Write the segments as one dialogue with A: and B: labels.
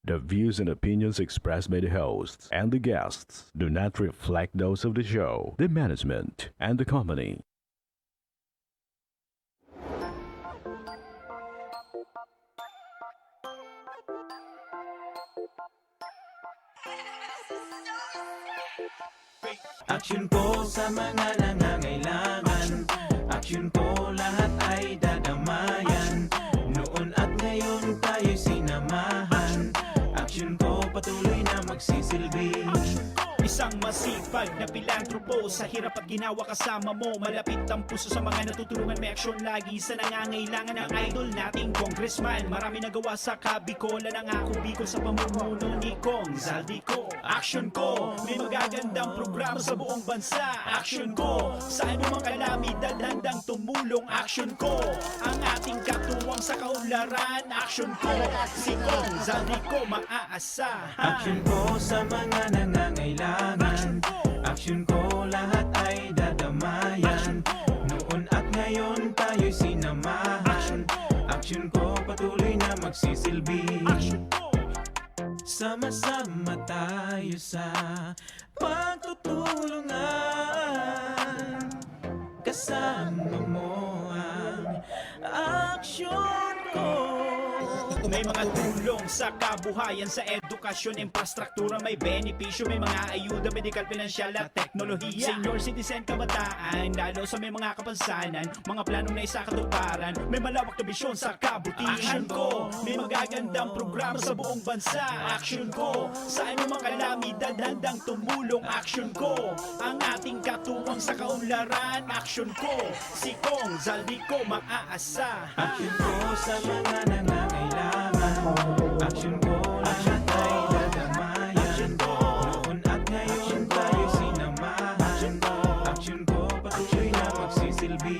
A: The views and opinions expressed by the hosts and the guests do not reflect those of the show, the management, and the company.
B: Aksyon ko sa mga nangangailangan. Aksyon ko lahat ay dadamayan. Noon at ngayon tayo'y sinamahan. Aksyon ko patuloy na magsisilbi.
C: Isang masipag na pilantropo. Sa hirap at ginawa kasama mo. Malapit ang puso sa mga natutulungan. May aksyon lagi sa nangangailangan ng idol nating congressman. Marami nagawa sa Kabikola. Nangako Bicol sa pamumuno ni Kong Zaldico. Aksyon ko, may magagandang programa sa buong bansa. Aksyon ko, sa anumang kalamidad handang tumulong. Aksyon ko, ang ating katuwang sa kaunlaran. Aksyon ko, si Kong Zaldico maaasahan.
B: Aksyon ko sa mga nangangailangan. Aksyon ko lahat ay dadamayan. Noon at ngayon tayo'y sinamahan. Aksyon ko patuloy na magsisilbi. Sama-sama tayo sa pagtutulungan. Kasama mo ang aksyon ko.
C: May mga tulong sa kabuhayan, sa edukasyon, infrastruktura, may benepisyo, may mga ayuda, medikal, pinansyal at teknolohiya. Senior citizen, kabataan, lalo sa may mga kapansanan, mga planong na isakatuparan, may malawak na bisyon sa kabutihan ko. May magagandang programa sa buong bansa. Aksyon ko, sa anumang kalamidad handang tumulong. Aksyon ko, ang ating katuwang sa kaunlaran. Aksyon ko, si Kong Zaldico maaasahan.
B: Aksyon ko sa mga nangangailangan. Aksyon ko lahat ay dadamayan. Noon at ngayon tayo'y sinamahan. Aksyon ko patuloy na magsisilbi.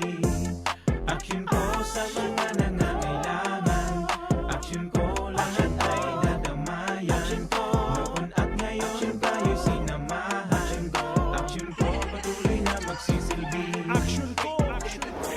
B: Aksyon ko sa mga nangangailangan. Aksyon ko lahat ay dadamayan. Noon at ngayon tayo'y sinamahan. Aksyon ko patuloy na magsisilbi.
C: Aksyon ko, aksyon ko.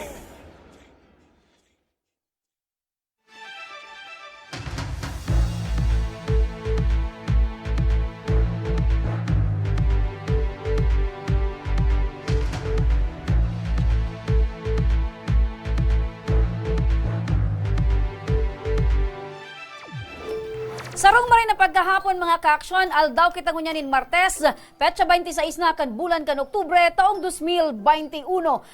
D: Sarong marin na pagkahapon mga kaaksyon, aldaw kita ngunyanin Martes, petsa 26 na kan bulan kan Oktubre, taong 2021.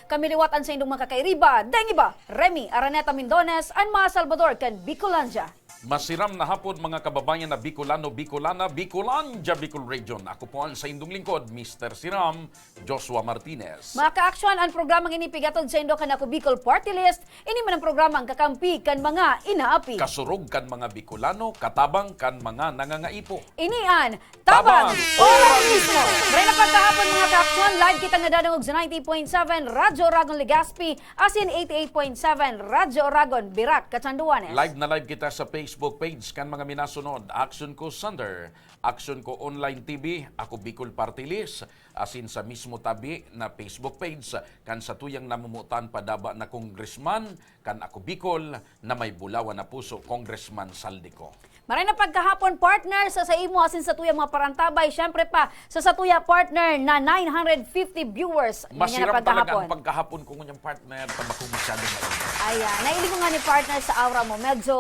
D: Kami liwatan sa indong mga kakairiba, Dengiba, Remy, Araneta Mindones, Anma Salvador kan Bicolanja.
E: Masiram na hapon mga kababayan na Bicolano, Bicolana, Bicolanja, Bicol Region. Ako po ang sa indong lingkod, Mr. Siram, Joshua Martinez.
D: Mga kaaksyon, ang programang inipigatod sa indo kan ako Bicol Party List, ini man ang programang kakampi kan mga inaapi.
E: Kasurog kan mga Bicolano, katabang kan mga nangangaipo.
D: Inian,
E: Tabang!
D: tabang, oras mismo. Maray na pagkahapon mga kaaksyon, live kita nga dadangog sa 90.7 Radyo Oragon Legazpi, asin 88.7 Radyo Oragon Birac, Katsanduanes.
E: Live na live kita sa Facebook page kan mga minasunod. Aksyon ko Sunder, Aksyon ko Online TV, ako Bicol Party List, asin sa mismo tabi na Facebook page kan sa tuyang namumutan padaba na congressman kan ako Bicol na may bulawan na puso, Congressman Saldico.
D: Maray na pagkahapon partner sa imo asin sa tuya mga parantabay, syempre pa sa tuya partner na 950 viewers.
E: Masiram
D: Ganyan na
E: talaga ang pagkahapon ko ng partner pag ako masyadong mainit.
D: Ayan, nailig ko nga ni partner sa aura mo, medyo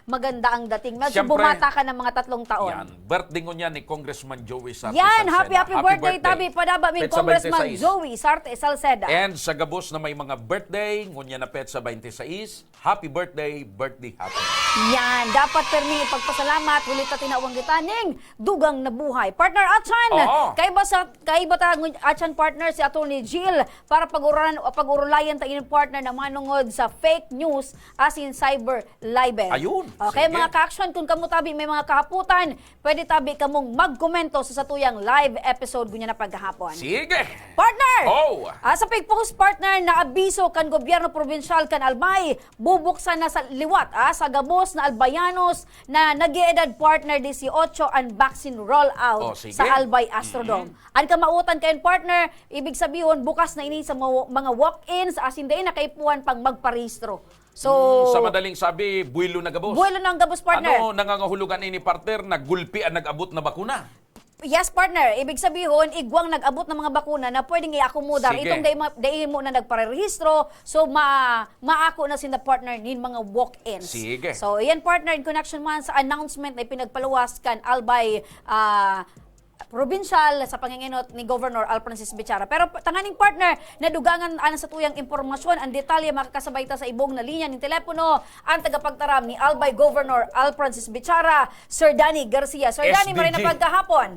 D: maganda ang dating, medyo
E: Siyempre,
D: bumata ka ng mga 3 taon.
E: Yan, birthday ko niya ni Congressman Joey Sarte
D: Yan,
E: Salceda.
D: happy birthday tabi padaba mi
E: Petsa
D: Congressman
E: 26.
D: Joey Sarte Salceda.
E: And sa gabos na may mga birthday, ngunya na petsa 26, happy birthday, birthday happy.
D: Yan, dapat permi pagpasalamat ulit at tinawang gitaning dugang na buhay. Partner Atchan,
E: Oo.
D: kaiba ta Atchan partner si Attorney Jill para pag-urulayan ta inyong partner na manungod sa fake news as in cyber libel.
E: Ayun,
D: Okay,
E: sige.
D: mga ka-action, kung kamo tabi may mga kahaputan, pwede tabi kamong magkomento sa satuyang live episode gunya na paghahapon.
E: Sige!
D: Partner!
E: Oh!
D: Sa pagpost partner na abiso kan gobyerno probinsyal kan Albay, bubuksan na sa liwat sa gabos na albayanos na na nag-iedad partner 18 ang vaccine rollout
E: Oh, sige.
D: sa Albay Astrodome. Ang kamautan kayon partner, ibig sabihin bukas na ini sa mga walk-ins as in na kaipuan pang magparehistro. So,
E: Sa madaling sabi, buwilo na gabos.
D: buwelo ng gabos partner.
E: Ano nangangahulugan ini partner na gulpi ang nag-abot na bakuna?
D: Yes, partner. Ibig sabihin, igwang nag-abot ng mga bakuna na pwedeng i-akomodar.
E: Sige.
D: Itong day mo na nagparehistro, so maako na sin partner nin mga walk-ins.
E: Sige.
D: So, yan partner, in connection man sa announcement na pinagpaluwas kan Albay provincial sa panginginot ni Governor Al Francis Bichara. Pero tanganing partner, nadugangan ana sa tuyang impormasyon, ang detalye makakasabay ta sa ibong na linya ng telepono, ang tagapagtaram ni Albay Governor Al Francis Bichara, Sir Danny Garcia. Sir Danny,
E: SDG.
D: maray na pagkahapon.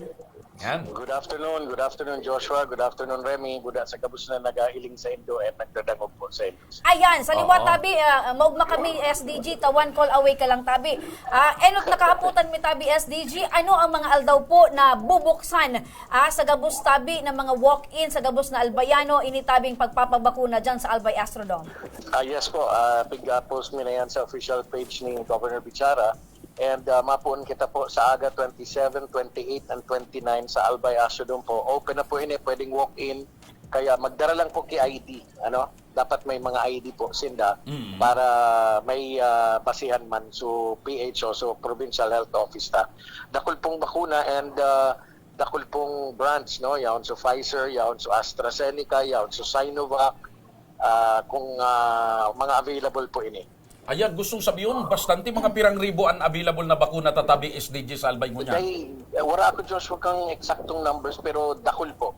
E: Yan.
F: Good afternoon Joshua, good afternoon Remy, good sa kabus na nagailing sa Indo at nagdadangog po sa Indo.
D: Ayan, sa liwat
E: Oo.
D: tabi, maugma kami SDG, ta one call away ka lang tabi. Enot nakahaputan mi tabi SDG, ano ang mga aldaw po na bubuksan sa gabos tabi ng mga walk-in sa gabos na albayano, initabing pagpapabakuna dyan sa Albay Astrodome?
F: Yes po, post mi na yan sa official page ni Governor Bichara. And mapuon kita po sa aga 27, 28, and 29 sa Albay Astrodome po. Open na po ini, pwedeng walk-in. Kaya magdara lang po kay ID. Dapat may mga ID po sinda para may basihan man so PHO, so Provincial Health Office ta. Dakol pong bakuna and dakol pong brands, no? Yaon so Pfizer, yaon so AstraZeneca, yaon so Sinovac, kung mga available po ini.
E: Ayan, gustong sabihin, bastante mga pirang ribo ang available na bakuna tatabi SDG sa Albay mo niya.
F: Wala ako Joshua kang eksaktong numbers pero dakol po.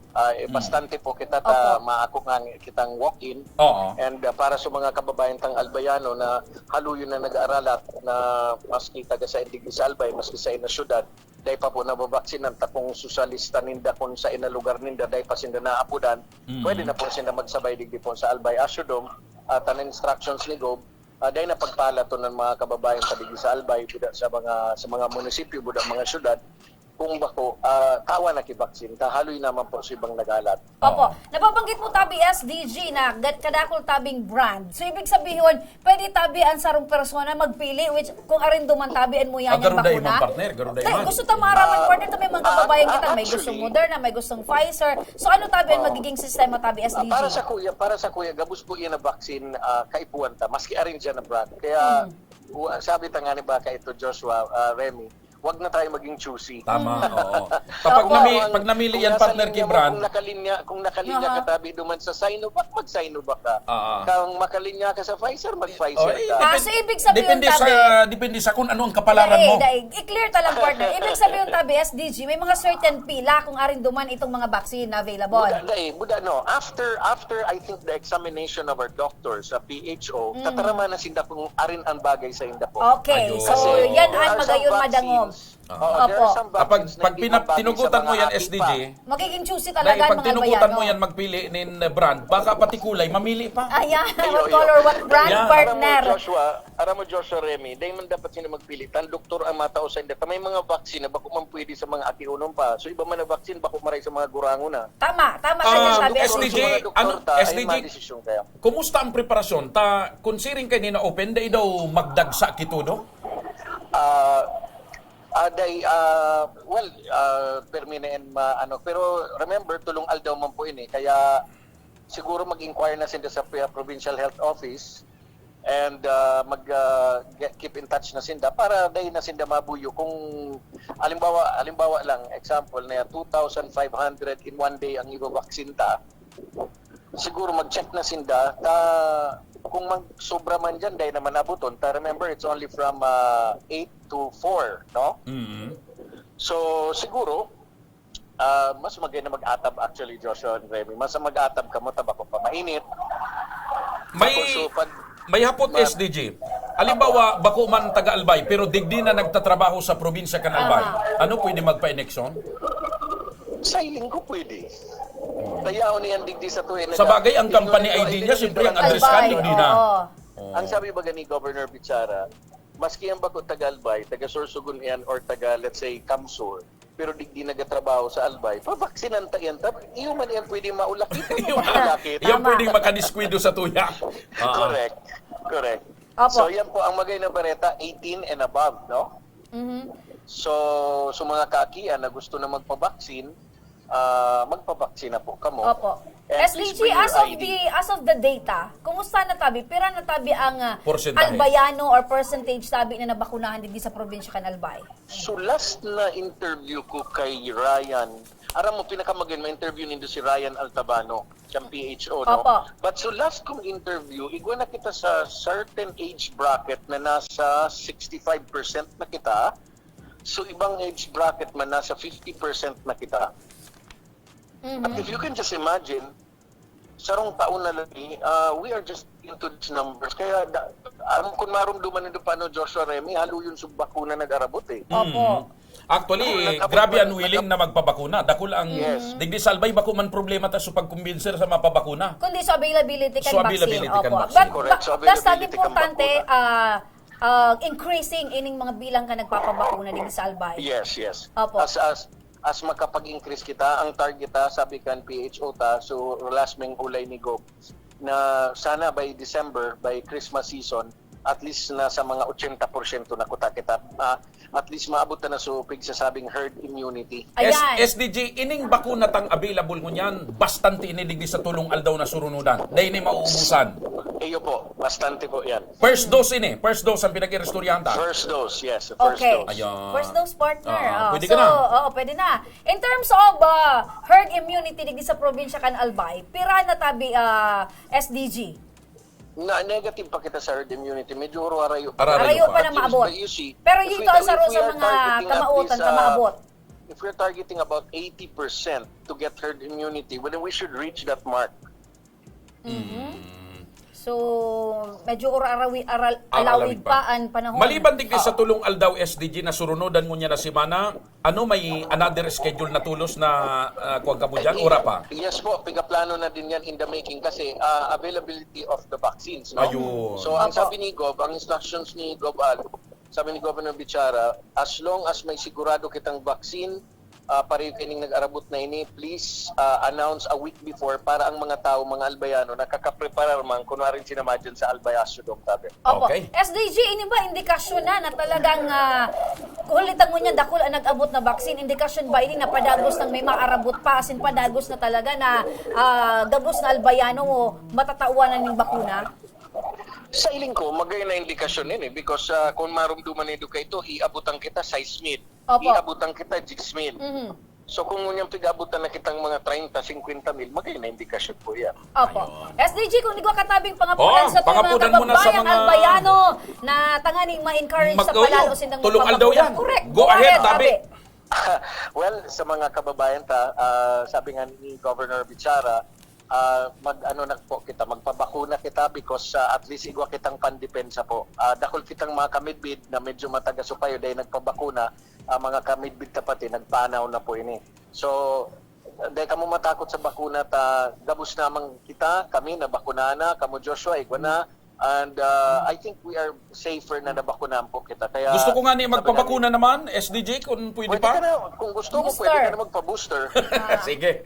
F: Bastante po kita maako nga kitang walk-in.
E: Oo.
F: And para sa mga kababayan tang Albayano na haluyon na nag-aaralat na maski taga sa Indigli sa Albay, maski sa ina syudad, dahil pa po nababaksinan ta kung susalista ninda kung sa ina lugar ninda, dahil pa sinda naapudan, pwede na po sinda magsabay digdi po sa Albay Astrodome at ang instructions ni Gob. Dahil na pagpala to ng mga kababayan padigdi sa Albay, buda sa mga munisipyo, buda mga syudad, kung bako, tawa na kibaksin, kahaloy naman po sa ibang nagalat.
D: Opo. Nababanggit mo tabi SDG na kadakol tabing brand. So ibig sabihin, pwede tabi ang sarong persona magpili which kung arin duman tabian mo yan yung
E: Garuday
D: bakuna.
E: man partner, garuday man.
D: Gusto ta maraman partner ta may mga kababayan kita, may gustong Moderna, may gustong Pfizer. So ano tabi ang magiging sistema tabi SDG?
F: Para sa kuya, gabos po yan na vaccine kaipuan ta, maski arin dyan na brand. Kaya sabi ta nga ni baka ito Joshua, Remy, wag na tayo maging choosy.
E: Tama, oo.
D: Opo.
E: Pag namili yan partner kay Brand,
F: Kung nakalinya ka tabi duman sa Sinovac, mag-Sinovac ka. Kung makalinya ka sa Pfizer, mag-Pfizer ka.
D: So ibig sabihin tabi,
E: depende sa kung ano ang kapalaran mo.
D: i-clear ta lang partner. Ibig sabihin tabi SDG, may mga certain pila kung arin duman itong mga vaccine na available.
F: Buda, no. After I think the examination of our doctors sa PHO, tatarama na sinda kung arin ang bagay sa inda po.
D: Okay,
E: Ayun.
D: so
F: Kasi
D: yan
F: there
D: ang
F: are some
D: magayon
F: vaccines-
D: madangog.
F: There are some
E: Kapag
F: vaccines na hindi mabagay
E: tinugutan
F: sa
E: mo
F: mga
E: yan
F: api
E: SDG,
F: pa.
D: Magiging choosy
E: dahil
D: talaga
E: pag
D: ang mga
E: tinugutan
D: albayano.
E: mo yan magpili nin Brand, baka pati kulay, mamili pa.
D: Ayan,
F: Ayo,
D: what color, what brand,
E: Yan.
D: partner.
F: Aram mo Joshua Remy, dahil man dapat sino magpili. Tan doktor ang matao sa inda. May mga vaccine na bako man pwede sa mga atiunon pa. So iba man na vaccine, bako maray sa mga gurango na.
D: Tama kanya sabi.
E: SDG, SDG,
F: desisyon kaya.
E: kumusta ang preparasyon? Considering kayo na open, dahil daw magdagsa kitudo?
F: Permanent pero remember tulong aldaw man po ini kaya siguro mag-inquire na sinda sa Provincial Health Office and keep in touch na sinda para dahil na sinda mabuyo kung alimbawa lang example na 2,500 in one day ang i-vaccine ta, siguro mag-check na sinda kung sobra man dyan dahil naman abuton remember it's only from 8 to 4, no? So siguro mas maganda mag-atab actually Joshua and Remy, mas mag-atab ka mo tabako pa mainit.
E: May hapot SDG. Alimbawa, bako man taga-Albay, pero digdi na nagtatrabaho sa probinsya kan Albay. Ano pwede magpa-injection?
F: Sailing ko pwede. Tayaw niyan digdi sa tuwin.
E: Sa bagay, ang company ID niya, siyempre ang address ka, digdi na.
F: Ang sabi ba ni Governor Bichara, maski ang bako taga-Albay, taga-Sorsogon yan or taga, let's say, Kamsur, pero digdi nagatrabaho sa Albay, pabaksinan ta yan. Iyo man yan pwede maulakit.
E: Yung pwedeng makadiskwido sa tuya.
F: Correct.
D: Opo.
F: So yan po ang magay na bareta, 18 and above, no? So, sa mga kaakian na gusto na magpabaksin, magpabaksin na po kamo.
D: Opo.
F: And please
D: SDG,
F: bring your ID.
D: as of the data, kumusta na tabi? Pira na tabi ang
E: Porcentahe.
D: albayano or percentage tabi na nabakunahan din sa probinsya kan Albay?
F: So last na interview ko kay Ryan, aram mo pinakamagin ma-interview nindo si Ryan Altabano, siyang PHO, no?
D: Opo.
F: But so last kong interview, igwa na kita sa certain age bracket na nasa 65% na kita. So ibang age bracket man nasa 50% na kita. But if you can just imagine, sarong taon na lagi, we are just into these numbers. Kaya, kung marumduman nito paano Joshua Remy, halo yun sa bakuna nag-arabot eh.
D: Opo.
E: Actually, grabe ang willing na magpabakuna. Dakul ang
F: Yes.
E: digdi salbay bako man problema ta sa pagkumbinser sa mapabakuna.
D: Kundi sa availability kan
E: So,
D: vaccine.
E: availability kan
D: Opo.
E: vaccine.
F: Correct. So,
D: That's
F: availability kan
D: importante,
F: bakuna.
D: increasing ining mga bilang ka nagpapabakuna din sa Albay.
F: Yes.
D: Opo.
F: As makapag-increase kita, ang target ta, sabi kan PHO ta, so last ming ulay ni Gob, na sana by December, by Christmas season, at least na sa mga 80% na kuta kita, at least maabot na supig sa sabing herd immunity.
D: Ayan.
E: SDG, ining bakuna tang available mo niyan, bastante inidigdi sa tulong aldaw na surunudan. Dahil ni mauubusan.
F: Iyo po, bastante po yan.
E: First dose ini, first dose ang pinag-irestoryahan ta.
F: First dose, yes. First
D: Okay.
F: dose.
E: Ayun.
D: First dose partner.
E: Pwede ka na.
D: Pwede na. In terms of herd immunity digdi sa probinsya kan Albay, pira na tabi SDG.
F: Na negative pa kita sa herd immunity, medyo arayo.
D: Arayo pa na maabot.
F: But you see,
D: Pero
F: if
D: dito
F: we-
D: sa
F: if we
D: sa
F: are
D: mga
F: targeting at
D: kamautan
F: least,
D: ka maabot.
F: If we're targeting about 80% to get herd immunity, well, then we should reach that mark.
D: So, medyo alawid
E: Alawid
D: pa ang panahon.
E: Maliban digdi sa tulong aldaw SDG na surunudan mo niya na semana, ano may another schedule na tulos na kuwag ka mo dyan? Ura pa?
F: Yes po, pigaplano na din yan in the making kasi availability of the vaccines. No?
E: Ayun.
F: So, ang sabi ni Gob, ang instructions ni Gob Al, sabi ni Governor Bichara, as long as may sigurado kitang vaccine, pareho kining nag-arabot na ini, please announce a week before para ang mga tao, mga albayano, nakakapreparar man, kunwaring sinamadyan sa albayasyo dong tabi.
D: Opo.
E: Okay.
D: SDG, ini ba indikasyon na talagang hulitang mo niya dakul ang nag-abot na vaccine? Indikasyon ba ini na padagos ng may maarabot pa, asin padagos na talaga na gabos na albayano mo matatauanan ng bakuna?
F: Sa iling ko, magay na indikasyon yun eh because kung marumduman nito ka ito, iabutan kita 6 mil,
D: Opo.
F: iabutan kita 10 mil.
D: Mhm.
F: So kung ngunyang pigabutan na kitang mga 30-50 mil, magay na indikasyon po yan.
D: Opo. SDG, kung di ko katabing pangapunan sa mga
E: pangapunan muna sa
D: kababayang
E: mga-
D: albayano na tanganing ma-encourage sa palalo sindang
E: tulong aldaw yan.
D: Correct.
E: Go ahead, tabi.
F: Well, sa mga kababayan sabi nga ni Governor Bichara, mag-ano na po kita, magpabakuna kita because at least igwa kitang pandepensa po. Dakol kitang mga kamidbid na medyo mataga-supayo dahil nagpabakuna, mga kamidbid tapati, nagpanaw na po ini. So, dahil kamo matakot sa bakuna, gabos namang kita, kami nabakuna na, kamo Joshua, igwa na, and I think we are safer na nabakunahan po kita. Kaya,
E: Gusto ko nga ni
F: sabi
E: magpabakuna naman, SDG, kung pwede
F: Pwede ka
E: pa.
F: na, kung gusto mo,
D: Booster.
F: pwede ka na magpa-booster.
E: Sige.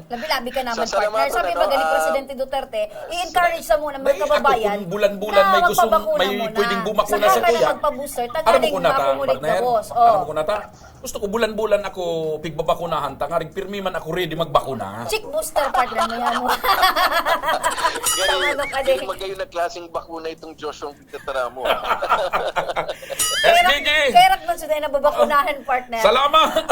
D: Labi-labi ka naman,
F: Sa
D: partner.
F: salamatan,
D: Sabi
F: ano,
D: ba galing Presidente Duterte, i-encourage sa muna mga kababayan
E: Ako kung bulan-bulan may gustong,
D: magpabakuna
E: may
D: muna.
E: pwedeng bumakuna
D: Saka
E: sa
D: ka na
E: kuya.
D: magpa-booster.
E: Aram mo
D: Tagaling
E: ko na ta,
D: makumulit
E: partner.
D: ka, boss.
E: Aram mo ko na ta. Gusto ko bulan-bulan ako pigbabakunahan. Tangaring pirmi man ako ready magbakuna.
D: Chick booster, partner mo yan mo. Tama ka din.
F: Magayon na klaseng bakuna itong Joshua Pitatara mo.
E: SDG!
D: Kairak man sila na babakunahan, partner.
E: Salamat!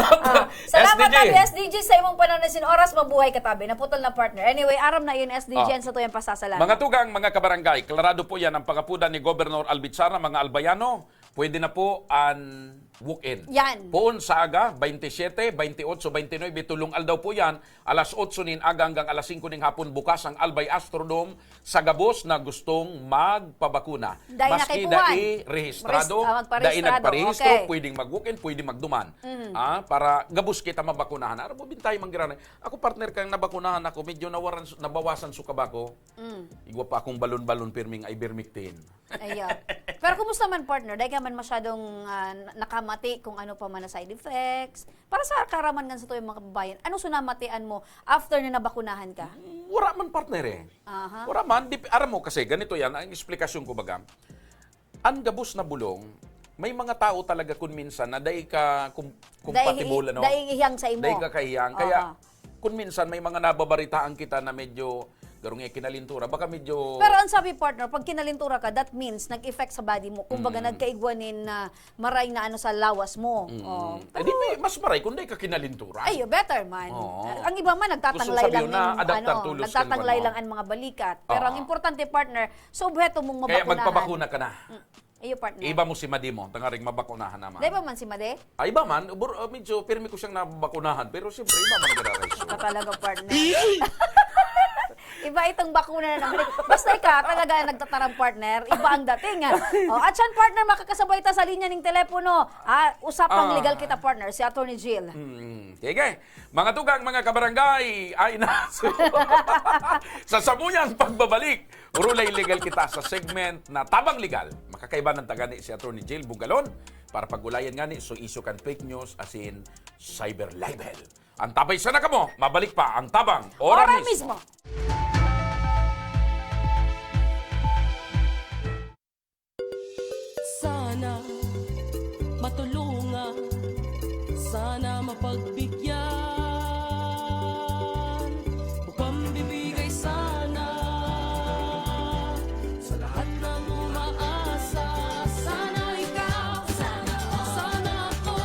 D: Salamat
E: SDG!
D: tabi, SDG, sa imong pananasin. Oras mabuhay ka tabi. Naputol na partner. Anyway, aram na yun, SDG, yan sa tuyang pasasalan.
E: Mga tugang, mga kabarangay, klarado po yan ang pangapudan ni Governor Albichara, mga albayano. Pwede na po ang walk-in.
D: Yan.
E: Poon sa aga, 27, 28, 29, tulong aldaw po yan. Alas 8 nin aga hanggang alas 5 ning hapon bukas ang Albay Astrodome sa gabos na gustong magpabakuna.
D: Dahil
E: Maski
D: nakaipuan.
E: dai rehistrado,
D: Magparehistrado.
E: dai nagparehistro,
D: Okay.
E: pwedeng mag-walk-in, pwedeng magduman. Para gabos kita mabakunahan. Ara mo bintay manggiranay. Ako partner kang nabakunahan ako, medyo nabawasan suka ba ko. Igwa pa akong balon-balon pirming ivermectin.
D: Ayan. Pero kumusta man, partner? Dahil ka man masyadong nakamati kung ano pa man na side effects. Para sa karaman nga sa tuyong mga kababayan, anong sunamatian mo after na nabakunahan ka?
E: Wala man partner eh.
D: Aha.
E: Wala man. Aram mo kasi, ganito yan, ang eksplikasyon ko baga. Ang gabos na bulong, may mga tao talaga kung minsan na dahil ka compatible, ano?
D: Dahil ihang sa imo.
E: Dahil ka kahiyang.
D: Oo.
E: Kaya kung minsan may mga nababaritaan kita na medyo garong kinalintura, baka medyo...
D: Pero ang sabi partner, pag kinalintura ka, that means nag-effect sa body mo. Kumbaga nagkaigwanin na maray na ano sa lawas mo. Oh.
E: Eh, di, mas maray kung dahil ka kinalintura.
D: Ay, better man.
E: Oo.
D: Ang iba man nagtatanglay
E: Gusto
D: lang
E: sabihin na
D: ng
E: adaptar tulos
D: nagtatanglay
E: kan
D: lang ang mga balikat. Pero
E: Oo.
D: ang importante partner, subheto mong
E: Kaya
D: mabakunahan.
E: magpabakuna ka na.
D: Iyo partner.
E: Iba mo si Madi mo, tangaring mabakunahan naman.
D: Di ba man si Made?
E: Ay, iba man, medyo pirmi ko siyang nabakunahan, pero siyempre iba man nagarareso.
D: Ka talaga partner. Iba itong bakuna na naman. Basta ka, talaga nagtatarang partner, iba ang dating. At siyan partner, makakasabay ta sa linya ng telepono. Usapang legal kita partner, si Attorney Jill.
E: Sige. Mga tugang, mga kabarangay, ay na. Sa sabuyang pagbabalik, urulay legal kita sa segment na Tabang Legal. Makakaiba ng tagani si Attorney Jill Bugalon para pagulayan nga ni so issue kan fake news as in cyber libel. Ang tabay sana ka mo, mabalik pa ang Tabang Ora mismo.
G: Sana matulungan, sana mapagbigyan, bukang bibigay sana sa lahat ng umaasa. Sana ikaw, sana ako,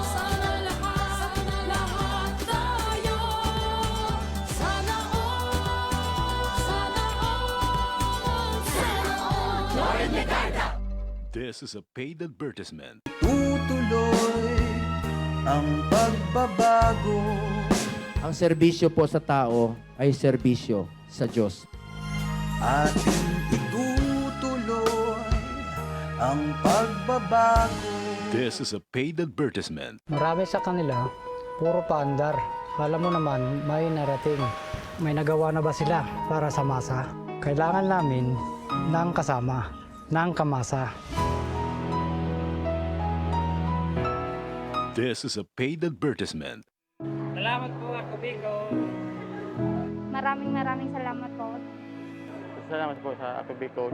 G: sana lahat tayo. Sana
A: This is a paid advertisement.
H: Tutuloy ang pagbabago.
I: Ang serbisyo po sa tao ay serbisyo sa Diyos.
H: Ating itutuloy ang pagbabago.
A: This is a paid advertisement.
J: Marami sa kanila, puro paandar. Alam mo naman, may narating. May nagawa na ba sila para sa masa? Kailangan namin ng kasama, ng kamasa.
A: This is a paid advertisement.
K: Maraming salamat po.
J: Salamat po sa Ako Bicol.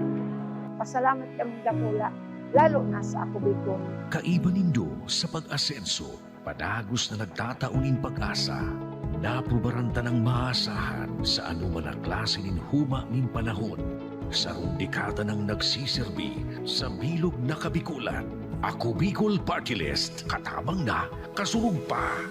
K: Pasalamat kami dakula, lalo na sa Ako Bicol.
L: Kaiba nindo sa pag-asenso, padagos na nagtatauning pag-asa, napubaranta ng maasahan sa anuman na klase nin huma nin panahon, sa rundikata ng nagsiserbi sa bilog na kabikulan. Ako Bicol Party List, katabang na, kasulog pa.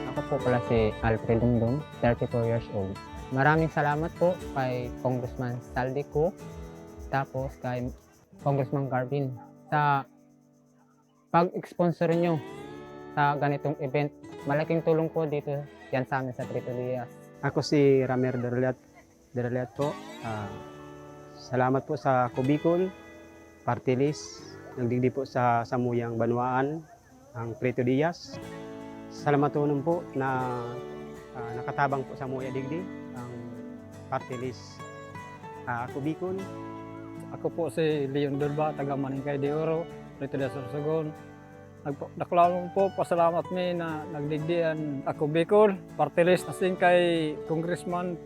J: Ako po pala si Alfred Dungdung, 34 years old. Maraming salamat po kay Congressman Saldico, tapos kay Congressman Garvin sa pag-sponsor nyo sa ganitong event. Malaking tulong po dito yan sa amin sa Trito Diaz.
M: Ako si Ramer Dereliat po.
J: Salamat po sa Kubicol, Partilis, nagdigdi po sa Samuyang Banwaan, ang Prito Diaz. Salamat po na nakatabang po sa Muya Digdi, ang Partilis Kubicol.
M: Ako po si Leon Durba, taga Maningkay de Oro, Prito Diaz Sorsogon. Nakulawang po, pasalamat mi na nagdigdian ako Bicol, Partilis, asin kay Congressman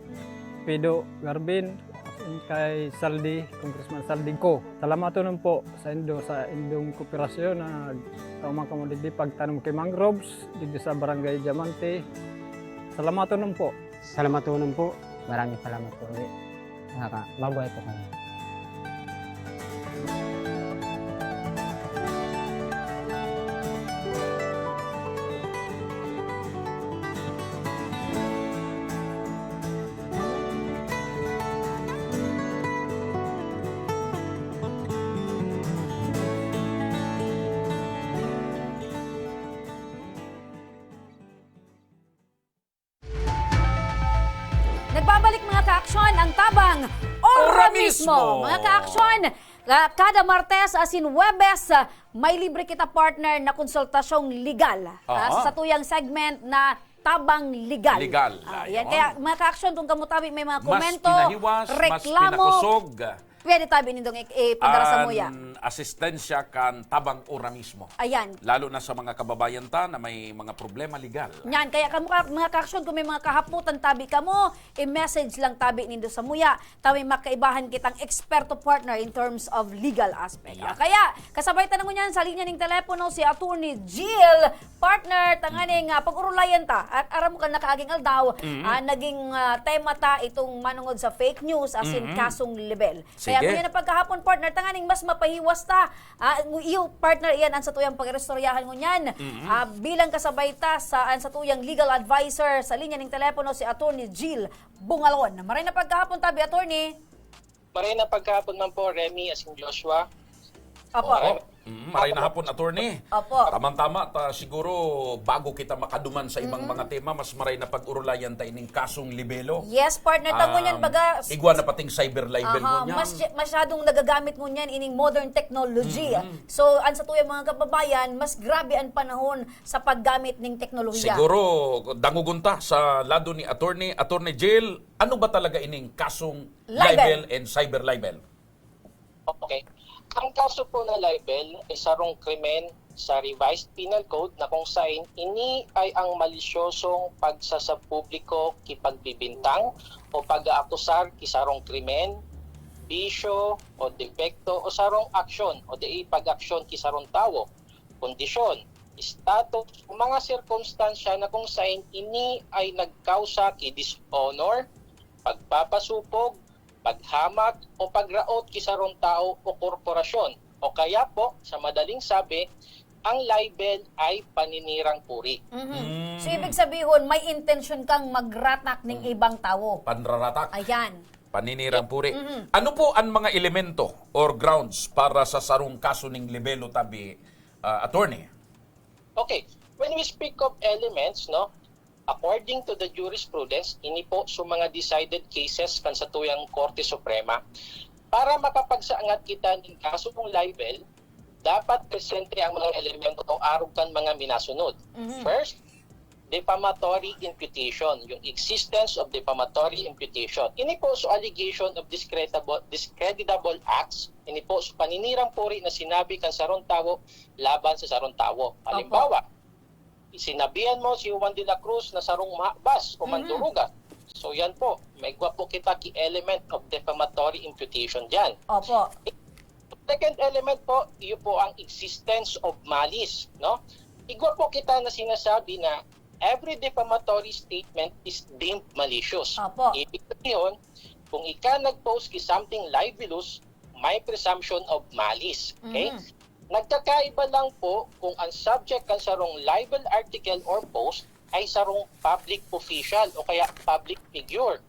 M: Pido Garbin, asin kay Saldi, Congressman Saldi ko. Salamat po sa indong kooperasyon na taumang kamo digdi pagtanom kay mangroves, digdi sa Barangay Diamante. Salamat po.
J: Salamat po. Maraming salamat po ulit. Mabuhay po kayo.
D: Nagbabalik mga ka-aksyon ang tabang Ora mismo. Mga ka-aksyon, kada Martes as in Webes, may libre kita partner na konsultasyong legal sa tuyang segment na tabang legal.
E: Legal.
D: Yan. Kaya mga ka-aksyon, kung kamutabi may mga
E: Mas
D: komento,
E: pinahiwas, mas
D: reklamo,
E: pinakusog.
D: pwede tabi nindong ipadara sa muya.
E: Asistensya kan tabang ora mismo.
D: Ayan.
E: Lalo na sa mga kababayan ta na may mga problema legal.
D: Yan, kaya mga ka-aksyon, kung may mga kahaputan tabi ka mo, i-message lang tabi nindo sa muya. Tabi makaibahan kitang eksperto partner in terms of legal aspect.
E: Yeah.
D: Kaya, kasabay tanong niyan sa linya ng telepono si Attorney Jill, partner, tanganing pag-urulayan ta. At aram mo ka nakaaging aldaw, naging tema ta itong manungod sa fake news as in kasong libel. Kaya kung yan na pagkahapon, partner, tanganing mas mapahiwas ta. Iyo, partner, iyan ang sa tuyang pag-restoryahan mo niyan. Bilang kasabay ta sa tuyang legal advisor sa linya ng telepono si Attorney Jill Bungalon. Maray na pagkahapon tabi, Attorney.
F: Maray na pagkahapon man po, Remy, as in Joshua.
D: Opo.
E: Maray na hapon, attorney.
D: Opo.
E: Tamang-tama, siguro bago kita makaduman sa ibang mga tema, mas maray na pag-urulayan tayo ng kasong libelo.
D: Yes, partner. Tango niyan baga...
E: Igwa na pating cyber libel mo niyan.
D: Masyadong nagagamit mo niyan ining modern technology. So, an sa tuyang mga kababayan, mas grabe ang panahon sa paggamit ng teknolohiya.
E: Siguro, dangugunta sa lado ni Attorney Jill, ano ba talaga ining kasong libel and cyber libel?
F: Okay. Ang kaso po na libel ay sarong krimen sa revised penal code na kung saan ini ay ang malisyosong pagsasapubliko kipagbibintang o pag-aakusar kisarong krimen, bisyo o depekto o sarong aksyon o di pag-aksyon kisarong tao, kondisyon, status o mga sirkumstansya na kung saan ini ay nagkausa ki dishonor, pagpapasupog, paghamak o pagraot kisarong tao o korporasyon. O kaya po, sa madaling sabi, ang libel ay paninirang puri.
D: So, ibig sabihin, may intention kang magratak ng ibang tao.
E: Panraratak.
D: Ayan.
E: Paninirang puri. Ano po ang mga elemento or grounds para sa sarong kaso ng libelo tabi, attorney?
F: Okay. When we speak of elements, no, according to the jurisprudence, ini po sa mga decided cases kan sa tuyang Korte Suprema, para makapagsaangat kita ng kaso ng libel, dapat presente ang mga elemento o arugan mga minasunod. First, defamatory imputation, yung existence of defamatory imputation. Ini po sa allegation of discreditable acts, ini po sa paninirang puri na sinabi kan sarong tao laban sa sarong tao. Halimbawa, sinabihan mo si Juan de la Cruz na sarong mahbas o mandurugat. So yan po, may po kita ki element of defamatory imputation dyan.
D: Opo.
F: Second element po, iyo po ang existence of malice. No? Igwa po kita na sinasabi na every defamatory statement is deemed malicious.
D: Opo.
F: Ibig sabihin, kung ika nag-post ki something libelous, may presumption of malice. Okay? Nagkakaiba lang po kung ang subject kan sarong libel article or post ay sarong public official o kaya public figure.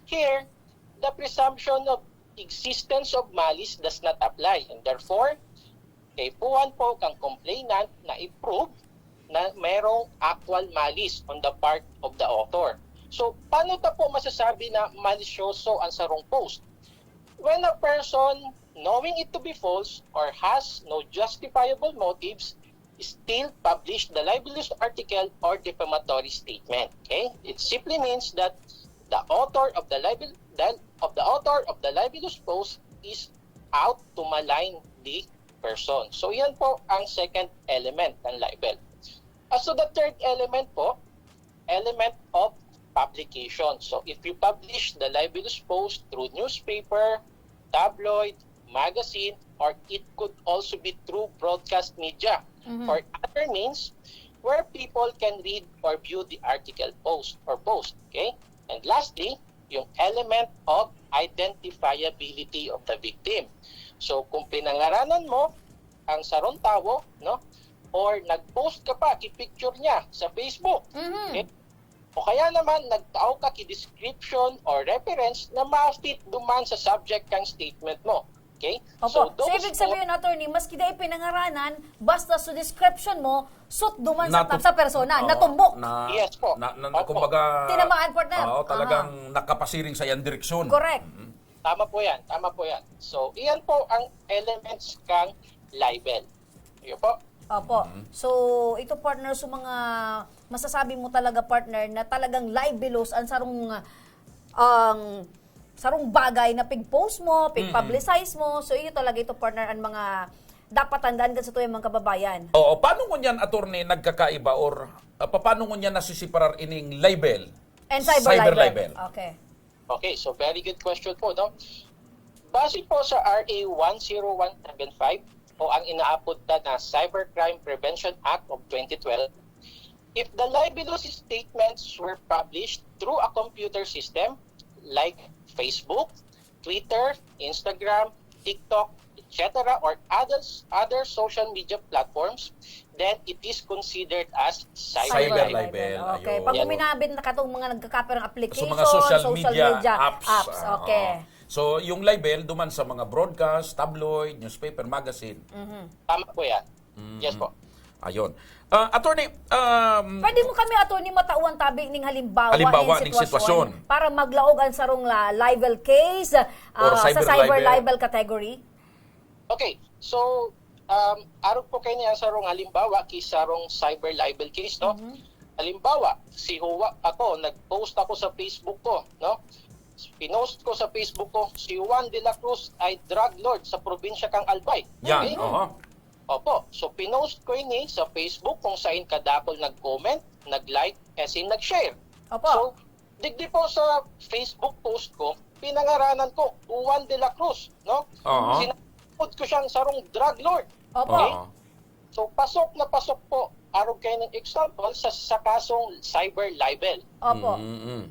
F: Here, the presumption of existence of malice does not apply. And therefore, kaipuhan po kang complainant na i-prove na mayroong actual malice on the part of the author. So, paano ta po masasabi na malisyoso ang sarong post? when a person, knowing it to be false or has no justifiable motives, still publish the libelous article or defamatory statement. Okay? It simply means that the author of the libelous post is out to malign the person. So yan po ang second element ng libel. As to the third element po, element of publication. So if you publish the libelous post through newspaper, tabloid, magazine, or it could also be through broadcast media or other means where people can read or view the article post. Okay? And lastly, yung element of identifiability of the victim. So kung pinangaranan mo ang sarong tao, no? Or nag-post ka pa, ki-picture niya sa Facebook. Okay? O kaya naman nagtao ka ki-description or reference na ma-fit duman sa subject kang statement mo. Okay?
D: Opo. So ibig sabihin, attorney, maski dahi pinangaranan, basta sa description mo, duman sa persona, natumbok.
F: Yes po.
E: Kumbaga,
D: tinamaan, partner.
E: Talagang nakapasiring sa yan direksyon.
D: Correct.
F: Tama po yan. So, iyan po ang elements kang libel. Iyo po.
D: Opo. So, ito partner, so mga masasabi mo talaga, partner, na talagang libelous ang sarong bagay na pig-post mo, pig-publicize mo. So, ito talaga ito, partner, ang mga dapat tandaan ka sa tuyang mga kababayan.
E: Oo, paano mo niyan, attorney, nagkakaiba or paano mo niyan nasiseparar ining libel
D: and cyber libel?
F: Okay, so very good question po, no? Base po sa RA 10175 o ang inaapod na Cybercrime Prevention Act of 2012, if the libelous statements were published through a computer system like Facebook, Twitter, Instagram, TikTok, etc., or other social media platforms, then it is considered as cyber libel.
D: Okay. Pag uminabit na katong mga nagkakape ng application,
E: so mga social media apps.
D: Okay.
E: So yung libel duman sa mga broadcast, tabloid, newspaper, magazine.
F: Tama po yan. Yes po.
E: Ayun. Attorney,
D: pwede mo kami, attorney, matauan tabi ning halimbawa
E: ning sitwasyon
D: para maglaog ang sarong libel case sa cyber libel category?
F: Okay. So, araw po kayo niya sarong halimbawa kisarong cyber libel case, no? Halimbawa, ako, nag-post ako sa Facebook ko, no? Pinost ko sa Facebook ko, si Juan de la Cruz ay drug lord sa probinsya kang Albay.
E: Yan,
F: Opo. So, pinost ko ini sa Facebook kung saan kadakol nag-comment, nag-like, nag-share.
D: Opo.
F: So, digdi po sa Facebook post ko, pinangaranan ko, Juan de la Cruz, no? Sinapod ko siyang sarong drug lord.
D: Opo.
F: Okay? So, pasok na pasok po, araw kayo ng example, sa kasong cyber libel.
D: Opo.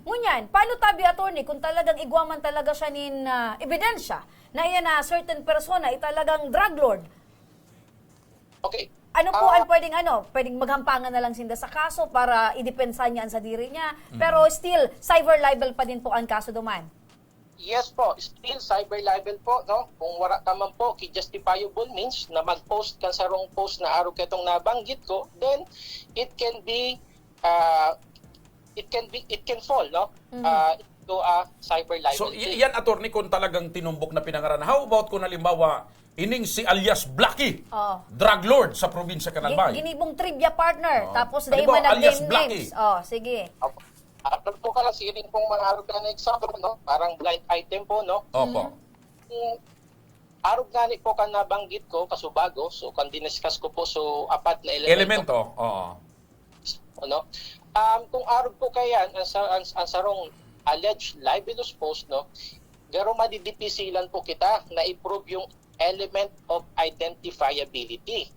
D: Ngunyan, paano tabi, attorney, kung talagang igwaman talaga siya nin ebidensya na iyan na certain persona ay talagang drug lord?
F: Okay.
D: Ano po ang pwedeng maghampangan na lang sinda sa kaso para idepensa niya sa diri niya, pero still, cyber libel pa din po ang kaso duman?
F: Yes po, still cyber libel po, no? Kung wala ka man po justifiable means na mag-post ka sa wrong post na araw ketong nabanggit ko, then it can fall, no? To a cyber libel.
E: So yan, attorney, kung talagang tinumbok na pinangaranan. How about kung halimbawa ining si alias Blacky, drug lord sa probinsya ng Albay?
D: Ginibong trivia partner, tapos dahil man nag-name names. Sige.
F: Alam po ka lang, siling pong mga arog na example, no? Parang blind item po, no?
E: Opo.
F: Arog gani po ka nabanggit ko, kasubago, so kung diniscuss ko po, so apat na
E: elemento. Oo.
F: No? Kung arog po kayan, ang sarong alleged libelous post, no? Garo madidipisilan po kita na i-prove yung element of identifiability.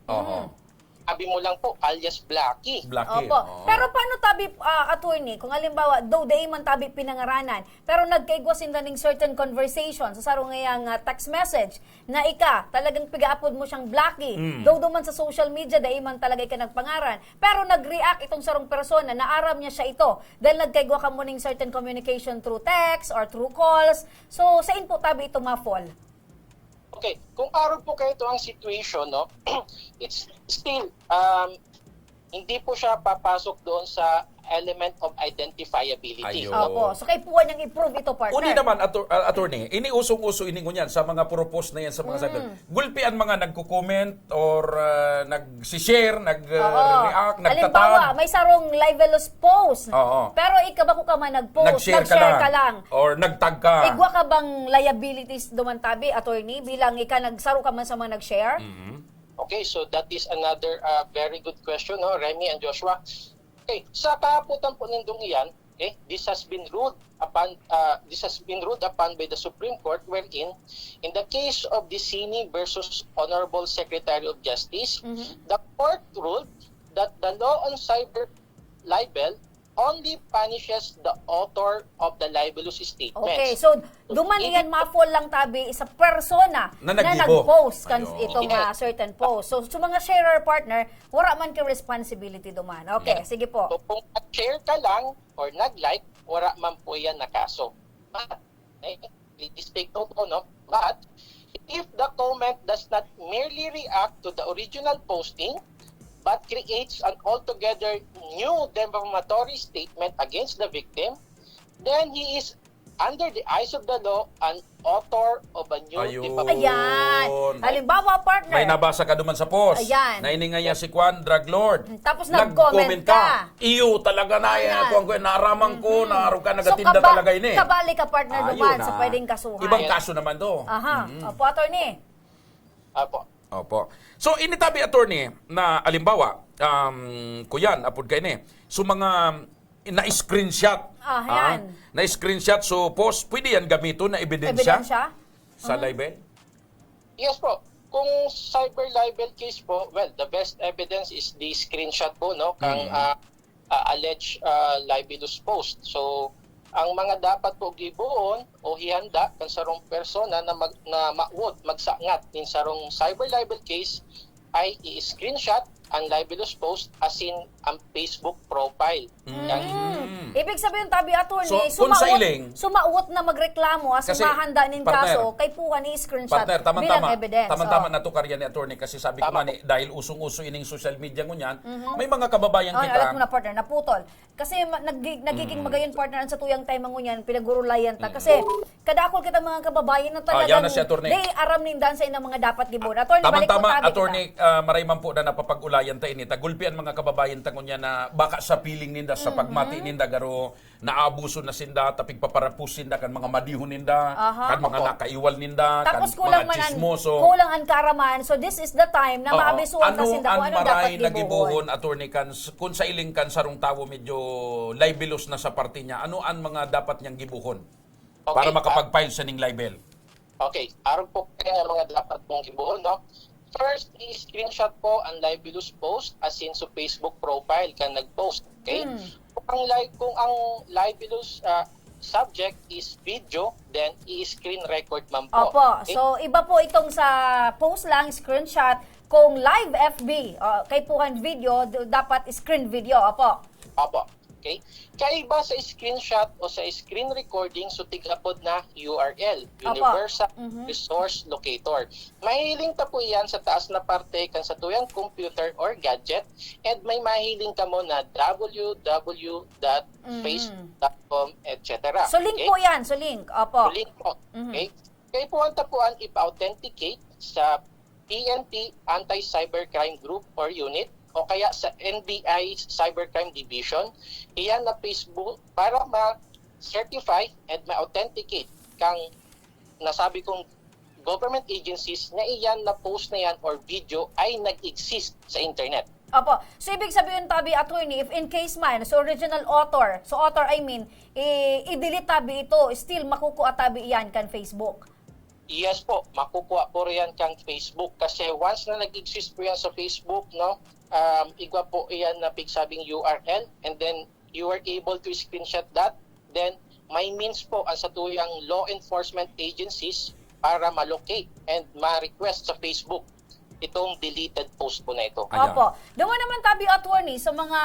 F: Sabi mo lang po, alias Blacky.
D: Opo. Pero paano tabi, attorney, kung halimbawa, though day man tabi pinangaranan, pero nagkaigwasin na ning certain conversation sa sarong ngayang text message na talagang pigaapod mo siyang Blacky. Though duman sa social media, day man talaga ika nagpangaran. Pero nag-react itong sarong persona na aram niya siya ito dahil nagkaigwa ka mo ning certain communication through text or through calls. So, saan po tabi ito ma-fall?
F: Okay, kung araw po kayo ito ang situation, no, it's still, hindi po siya papasok doon sa element of identifiability.
E: Ayun.
D: Opo. So kay puwan niyang i-prove ito, partner.
E: Uni naman, attorney, iniusong-uso ini ngunyan sa mga propose na yan sa mga cyber. Gulpian mga nagko-comment or nag-share, nag-react,
D: Halimbawa,
E: nagtatag.
D: may sarong libelous post.
E: Oo.
D: Pero ikaw ba ka man nag-post,
E: Nag-share ka lang. Or nagtag ka.
D: Igwa ka bang liabilities dumantabi, attorney, bilang nagsaro ka man sa mga nag-share?
F: Okay, so that is another very good question, no, Remy and Joshua. Okay, sa kahaputan po nindong iyan, okay, this has been ruled upon by the Supreme Court, wherein in the case of Dicini versus Honorable Secretary of Justice, the court ruled that the law on cyber libel only punishes the author of the libelous statements.
D: Okay, so duman iyan ma-fall lang tabi sa persona
E: Na
D: na
E: naggibo.
D: nag-post kan
E: Ayun.
D: itong certain post. So sa mga sharer partner, wala man ka responsibility duman. Okay, sige po.
F: So kung nag-share ka lang or nag-like, wala man po yan na kaso. But, please take note po, no? But, if the comment does not merely react to the original posting, but creates an altogether new defamatory statement against the victim, then he is, under the eyes of the law, an author of a new defamatory.
D: Ayan. Halimbawa, partner.
E: May nabasa ka duman sa post.
D: Ayan.
E: Na iningaya si Kwan, drug lord.
D: Tapos nag-comment ka.
E: Iyo talaga na yan.
D: Ayan.
E: Ako ang naramang ko, naaraw ka,
D: So
E: nagatinda talaga yun eh.
D: kabali ka partner
E: Ayun
D: duman
E: na.
D: sa pwedeng kasuhan.
E: Ibang kaso naman to.
D: Aha. Opo, attorney.
F: Apo.
E: Opo. So, initabi, attorney, na alimbawa, kuyan, apod kayo ni, so mga na-screenshot.
D: Yan.
E: Na-screenshot, so post, pwede yan gamito na ebidensya
D: Ebidensya?
E: sa libel?
F: Yes po. Kung cyber libel case po, well, the best evidence is the screenshot po, no, kang alleged libelous post. So, ang mga dapat po gibuon o hihanda kan sarong persona na magsangat nin sarong cyber libel case ay i-screenshot ang libelous post as in ang Facebook profile.
D: Ibig sabihin tabi attorney,
E: So, kung sa iling,
D: sumauot na magreklamo as
E: kasi,
D: mahanda nin
E: partner,
D: kaso kay puha ni screenshot
E: partner,
D: bilang evidence.
E: Tama-tama na to karya ni attorney kasi sabi ko man dahil usong-uso ining social media ngunyan, may mga kababayan
D: Ay,
E: kita.
D: alam mo na partner, naputol. Kasi nagiging magayon partner sa tuyang time ngunyan, pinagurulayan ta. Kasi kadakol kita mga kababayan na
E: yan
D: talagang
E: na si attorney.
D: they aram nindan sa inang mga dapat gibon. Attorney, balik ko
E: Tama-tama,
D: tabi
E: attorney, marayman po na napapag-ulayan ta ini. Tagulpian mga kababayan ta ngunya na baka sa piling ninda sa pagmati ninda garo naabuso na sinda tapig paparapus sinda kan mga madihon ninda, kan mga nakaiwal ninda,
D: Tapos
E: kan
D: kulang
E: mga
D: man
E: chismoso.
D: kulang ang karaman. So this is the time na maabisuan ka sinda kung ano dapat
E: maray
D: gibuhon.
E: nagibuhon, attorney, kan kung sa iling kan sarong tawo medyo libelous na sa parte niya, ano ang mga dapat niyang gibuhon para makapag-file sa ning libel?
F: Okay, aron po kaya mga dapat mong gibuon, no? First, i-screenshot po ang libelous post as in sa Facebook profile ka nag-post, okay? Kung ang libelous subject is video, then i-screen record man po.
D: Opo.
F: Okay?
D: So iba po itong sa post lang, screenshot. Kung live FB, kay puhan video, dapat screen video. Opo.
F: Opo. Okay? Kaiba sa screenshot o sa screen recording, so tigapod na URL, Universal Resource Locator. Mahiling ta po yan sa taas na parte kan sa tuyang computer or gadget, and may mahiling ka mo na www.facebook.com, etc.
D: So link po yan. So link. Opo.
F: So link po. Okay? Kaya po ang tapuan ipa-authenticate sa PNP Anti-Cybercrime Group or Unit o kaya sa NBI Cybercrime Division, iyan na Facebook para ma-certify and ma-authenticate kang nasabi kong government agencies na iyan na post na yan or video ay nag-exist sa internet.
D: Opo. So ibig sabihin tabi attorney, if in case man, so original author, so author I mean, i-delete tabi ito, still makukuha tabi iyan kan Facebook.
F: Yes po, makukuha po riyan kang Facebook kasi once na nag-exist po yan sa Facebook, no, igwa po iyan na pigsabing URL, and then you are able to screenshot that, then may means po ang sa tuyang law enforcement agencies para ma-locate and ma-request sa Facebook itong deleted post po na ito.
D: Opo. Doon naman tabi attorney sa mga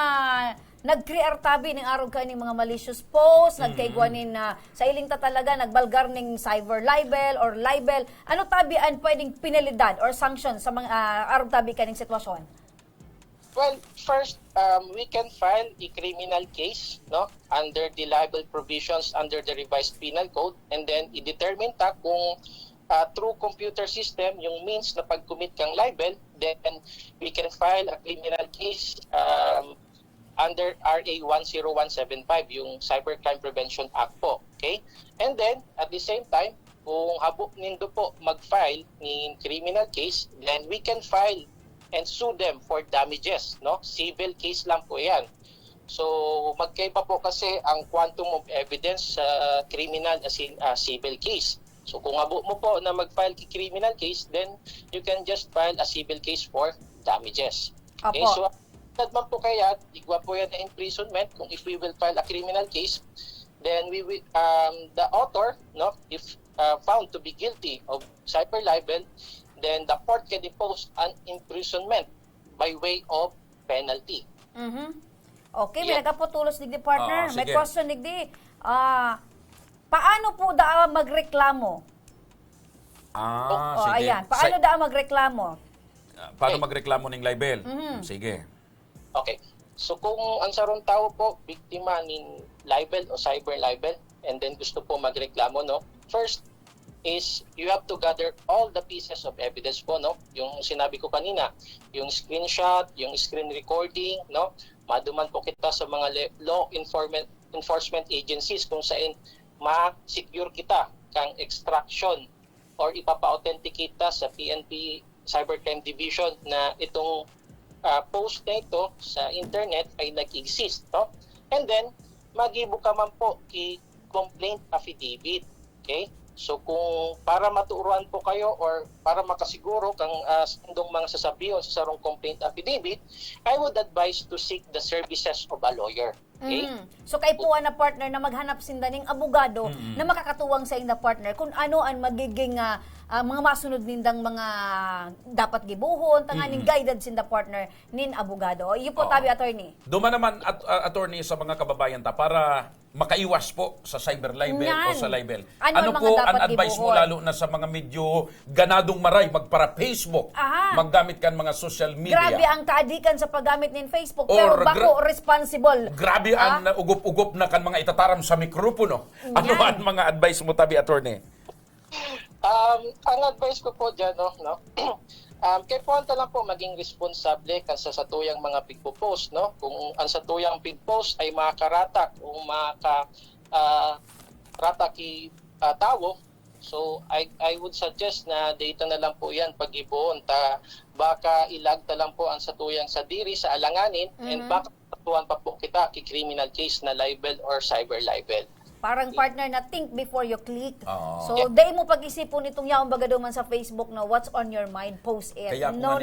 D: nag-create tabi ng araw ka ng mga malicious posts, nagkaigwanin na sa iling ta talaga, nagbalgar ng cyber libel or libel. Ano tabi ang pwedeng penalidad or sanction sa mga araw tabi ka ng sitwasyon?
N: Well, first, we can file a criminal case, no, under the libel provisions under the revised penal code, and then i-determine ta kung through computer system yung means na pag-commit kang libel, then we can file a criminal case under RA 10175, yung Cybercrime Prevention Act po. Okay? And then, at the same time, kung habok nindo po mag-file ng criminal case, then we can file and sue them for damages, no? Civil case lang po 'yan. So magkaiba po kasi ang quantum of evidence sa criminal as in civil case. So kung abo mo po na mag-file ki criminal case, then you can just file a civil case for damages. Okay, so man po kaya igwa po yan na imprisonment kung if we will file a criminal case, then we will the author, no, if found to be guilty of cyber libel, then the court can impose an imprisonment by way of penalty.
D: Okay, may nagaputulos digdi partner. May
E: sige.
D: question digdi. Paano po daa magreklamo?
E: Sige.
D: Ayan, paano daa magreklamo?
E: Paano magreklamo ng libel? Sige.
N: Okay. So kung ang sarong tao po biktima ng libel o cyber libel and then gusto po magreklamo, no? First is you have to gather all the pieces of evidence po, no? Yung sinabi ko kanina, yung screenshot, yung screen recording, no? Maduman po kita sa mga law enforcement agencies kung saan ma-secure kita kang extraction or ipapa-authenticate kita sa PNP Cybercrime Division na itong post na ito sa internet ay nag-exist, no? And then magibo ka man po ki complaint affidavit. Okay? So kung para maturuan po kayo or para makasiguro kang sindong mga sasabihin sa sarong complaint affidavit, I would advise to seek the services of a lawyer. Okay?
D: So kay puwa na partner na maghanap sinda ning abogado na makakatuwang sa inda partner kung ano ang magiging mga masunod nindang mga dapat gibuhon tanganing guided sinda partner nin abogado. Iyo po tabi attorney.
E: Duma naman attorney sa mga kababayan ta para makaiwas po sa cyber libel o sa libel. Ano po ang advice mo lalo na sa mga medyo ganadong maray magpara Facebook, maggamit kan mga social media.
D: Grabe ang kaadikan sa paggamit nin Facebook pero bako responsible.
E: Grabe ang ugup-ugup na kan mga itataram sa mikropono. Ano ang mga advice mo tabi attorney?
N: Ang advice ko po dyan, no? Kay Ponta lang po maging responsable kan sa satuyang mga pigpo-post, no? Kung ang satuyang pig-post ay makakaratak o makaratak tao, so I would suggest na data na lang po yan pag-ibuon ta baka ilagta lang po ang satuyang sa diri sa alanganin and baka patuan pa po kita ki criminal case na libel or cyber libel.
D: Parang partner na think before you click. So, day mo pag-isipon itong yaong bagado man sa Facebook na what's on your mind, post it.
E: Kaya
D: No.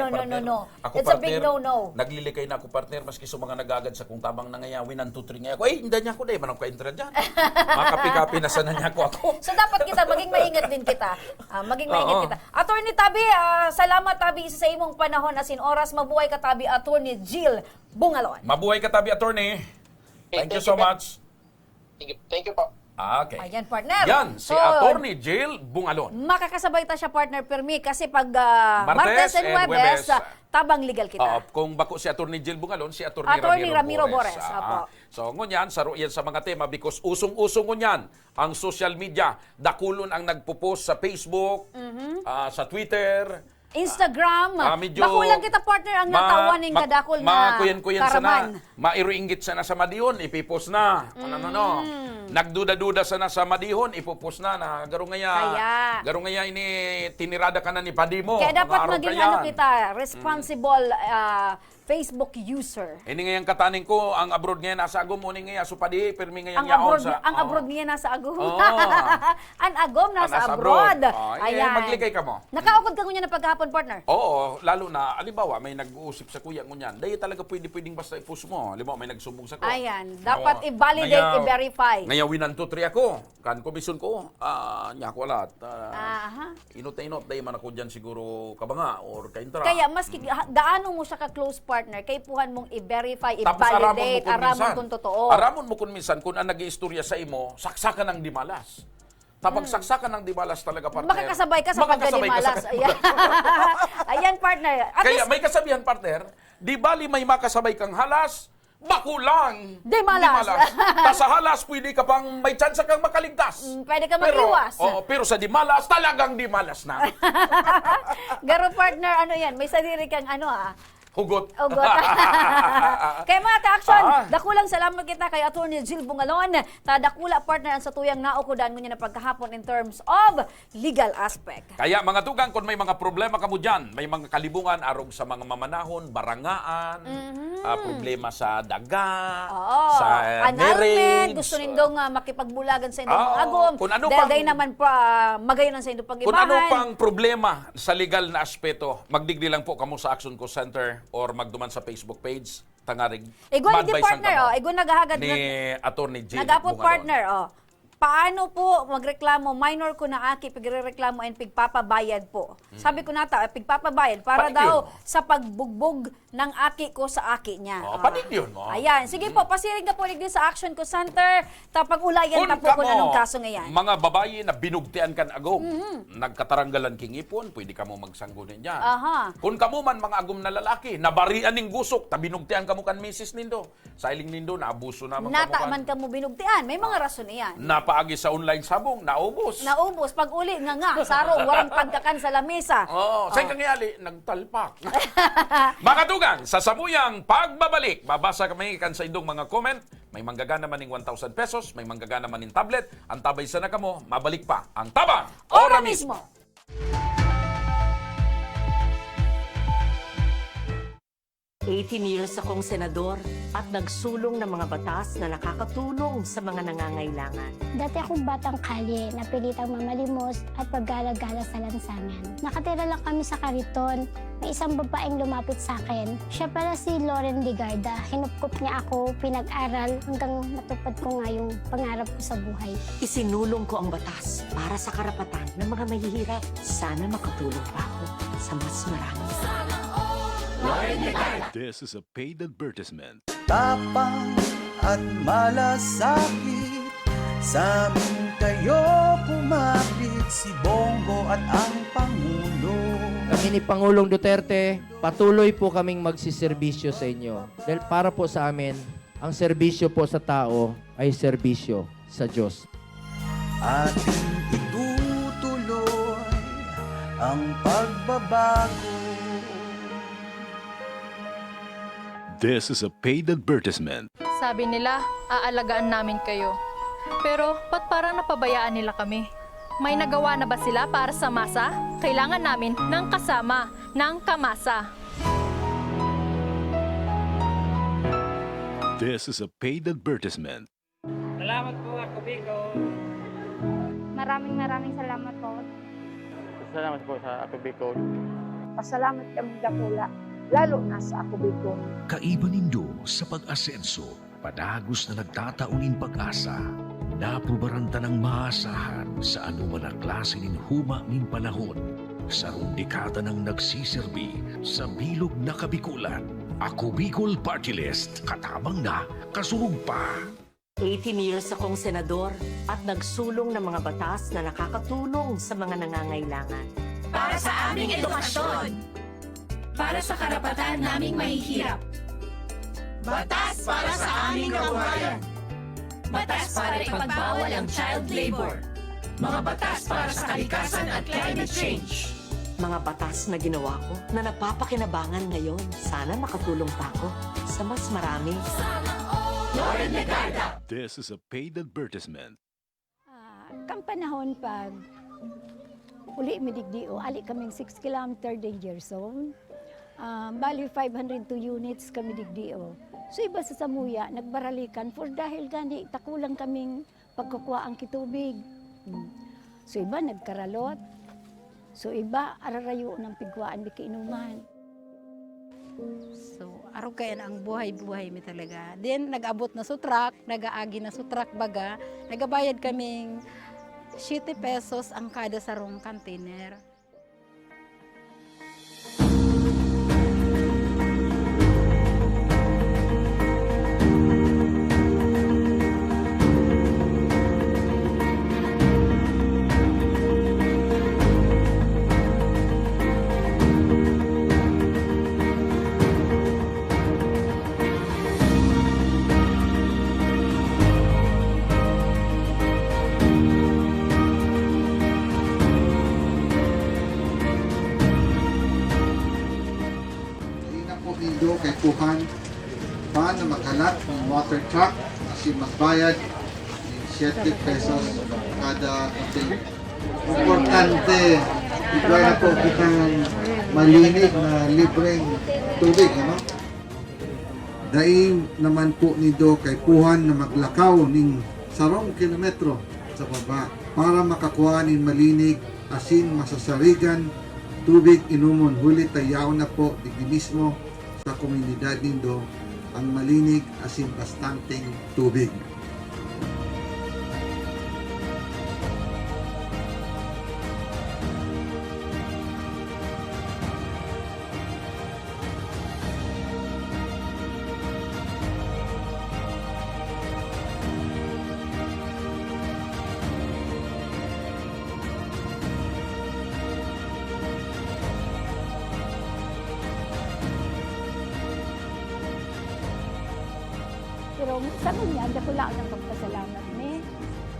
E: Ako,
D: It's
E: partner,
D: a big no.
E: Naglilikay na ako partner, maski sa mga nagagad sa kung tabang nangayawin ng tutring niya ako. Hindi niya ako dahil manong ka-intra dyan. Makapi-kapi na sana niya ako.
D: So, dapat kita, maging maingat din kita. Maging maingat kita. Attorney Tabi, salamat Tabi sa imong panahon as in oras. Mabuhay ka Tabi, Attorney Jill Bungalon.
E: Mabuhay ka Tabi, attorney. Thank you so much.
N: Thank you po.
E: Okay.
D: Ayan, partner.
E: Yan, si Attorney Jill Bungalon.
D: Makakasabay ta siya, partner, Permi, kasi pag Martes and Huwebes, tabang legal kita.
E: Kung bako si Attorney Jill Bungalon, si Attorney
D: Ramiro Bores.
E: So, ngunyan, yan sa mga tema because usong-usong ngunyan ang social media. Dakulon ang nagpo-post sa Facebook, sa Twitter,
D: Instagram. Bako lang kita, partner, ang natawan ng kadakol na
E: kuyen-kuyen
D: karaman.
E: sana. Mairuinggit sana sa Madiyon, ipipos na. Nagduda-duda sana sa Madihon, ipupos na garungaya ini tinirada ka na ni Padimo.
D: Kaya dapat maging kita, responsible Facebook user.
E: Ini ngayang kataning ko, ang abroad ngayon nasa agom, uning ngayon, so padi, pirmi ngayang yaon sa...
D: Ang abroad ngayon nasa agom. Ang agom nasa abroad.
E: Ayan. Magligay ka mo.
D: Nakaukod ka ngunya na pagkahapon, partner?
E: Oo, lalo na, alimbawa, may nag-uusip sa kuya ngunyan, dahil talaga pwedeng basta i-push mo. Alimbawa, may nagsumbong sa ko.
D: Ayan, dapat i-validate, i-verify.
E: Ngayon, winantutri ako. Kan komisyon ko, niya ko alat. Inot-inot, dahil man ako dyan siguro kabanga or kaintra.
D: Kaya, maski gaano mo siya ka-close partner, kay puhan mong i-verify, i-validate, aramon kung totoo.
E: Aramon mo kung minsan, kung ang nag-iistorya sa imo, saksakan ng dimalas. Tapag saksakan ng dimalas talaga, partner.
D: Makakasabay ka sa pagka-dimalas. Ayan, partner.
E: Kaya may kasabihan, partner, Di bali may makasabay kang halas, bakulang.
D: Di malas.
E: Sa halas, pwede ka pang may chance kang makaligtas.
D: Pwede ka mag-iwas.
E: Pero sa di malas, talagang di malas na.
D: Garo partner, ano yan? May sarili kang
E: Hugot.
D: Ugot. Kaya mga ka-action, dakulang salamat kita kay Attorney Jill Bungalon. Dakula partner ang sa tuyang naukudan mo niya na pagkahapon in terms of legal aspect.
E: Kaya mga tugang, kung may mga problema ka mo dyan, may mga kalibungan arog sa mga mamanahon, barangaan, problema sa daga, sa
D: annulment,
E: marriage.
D: gusto nindong makipagbulagan sa indong mga agom.
E: Kung ano
D: dahil
E: pang-
D: day naman pa magayon sa indong pag-ibahan.
E: Kung ano pang problema sa legal na aspeto, magdigdi lang po kamo sa Action Co Center or magduman sa Facebook page, tangarig.
D: Igwan di
E: ma-advisean
D: partner,
E: kamo
D: igwan naghahagad
E: ni Attorney Jill
D: nagapot
E: Bungalon.
D: partner, paano po magreklamo, minor ko na aki, pigrereklamo and pigpapabayad po. Sabi ko nata, pigpapabayad para
E: Panig
D: daw
E: yun.
D: sa pagbugbog ng aki ko sa aki niya.
E: Panig yun mo.
D: Ayan, sige po, pasiring ka po din sa Action Co Center, tapag-ulayan ta po kung anong kaso ngayon.
E: Mga babae na binugtian kan agom, nagkataranggalan king ipon, pwede ka mo magsanggunin niya.
D: Aha.
E: Kung kamo man mga agom na lalaki, nabarian ning gusok, binugtian kamo kan misis nindo. Sailing nindo, naabuso na
D: Nata man ka mo binugtian, may mga rason iyan.
E: Napaagi sa online sabong, naubos.
D: Naubos, pag uli nga, sarong, warang pagkakan sa lamesa.
E: Saan kangyali? Nagtalpak. Mga tugang, sa samuyang pagbabalik, babasa kami kan sa indong mga comment. May manggagana man ng 1,000 pesos, may manggagana man ng tablet. Ang tabay sa nakamo, mabalik pa ang tabang.
D: Ora mismo.
O: 18 years akong senador at nagsulong ng mga batas na nakakatulong sa mga nangangailangan.
P: Dati akong batang kalye, napilitang mamalimos at paggala-gala sa lansangan. Nakatira lang kami sa kariton. May isang babaeng lumapit sa akin. Siya pala si Lauren Ligarda. Hinupkop niya ako, pinag-aral hanggang matupad ko nga yung pangarap ko sa buhay.
O: Isinulong ko ang batas para sa karapatan ng mga mahihirap. Sana makatulong pa ako sa mas marami.
A: This is a paid advertisement.
H: Tapang at malasakit, sa amin kayo kumapit, si Bongo at ang Pangulo.
I: Kami ni Pangulong Duterte, patuloy po kaming magsiservisyo sa inyo. Dahil para po sa amin, ang serbisyo po sa tao ay serbisyo sa Diyos.
H: Ating itutuloy ang pagbabago.
A: This is a paid advertisement.
Q: Sabi nila, aalagaan namin kayo. Pero, ba't parang napabayaan nila kami? May nagawa na ba sila para sa masa? Kailangan namin ng kasama, ng kamasa.
A: This is a paid advertisement.
M: Salamat po, Ako Bicol.
K: Maraming salamat po.
M: Salamat po sa Ako Bicol.
K: Pasalamat kami dakula, lalo na sa Ako Bicol.
L: Kaiba nindo sa pag-asenso, padagos na nagtataunin pag-asa, napubaranta ng maasahan sa anuman na klase nin huma nin panahon, sa rundikata ng nagsiserbi sa bilog na kabikulan. Ako Bicol Party List, katabang na, kasurug pa.
O: 18 years akong senador at nagsulong ng mga batas na nakakatulong sa mga nangangailangan.
G: Para sa aming edukasyon. Para sa karapatan naming mahihirap. Batas para sa aming kabuhayan. Batas para ipagbawal ang child labor. Mga batas para sa kalikasan at climate change.
O: Mga batas na ginawa ko na napapakinabangan ngayon. Sana makatulong pa ako sa mas marami.
G: Lauren Ligarda.
A: This is a paid advertisement.
K: Kang panahon pag uli midigdio, ali kaming 6 kilometer danger zone. Bali 502 units kami digdio. So iba sa Samuya, nagbaralikan for dahil gani takulang kaming pagkukuha ang kitubig. So iba nagkaralot. So iba ararayo ng pigwaan bikiinuman.
R: So, araw kaya na ang buhay-buhay mi talaga. Then, nag-abot na sa truck, nag-aagi na sa truck baga, nagabayad kaming 7 pesos ang kada sarong container.
S: do kay Puhan paano maghalat ng water truck kasi magbayad ng 7 pesos kada container. Importante, ito na po kitang malinig na libreng tubig, ano? Daing naman po ni Do kay Puhan na maglakaw ning 10 kilometro sa baba para makakuha nin malinig asin masasarigan tubig inumon. Huli tayaw na po digdi mismo sa komunidad nindo ang malinig asin bastanteng tubig.
K: Pero sa kanya, ako lang ang pagpasalamat ni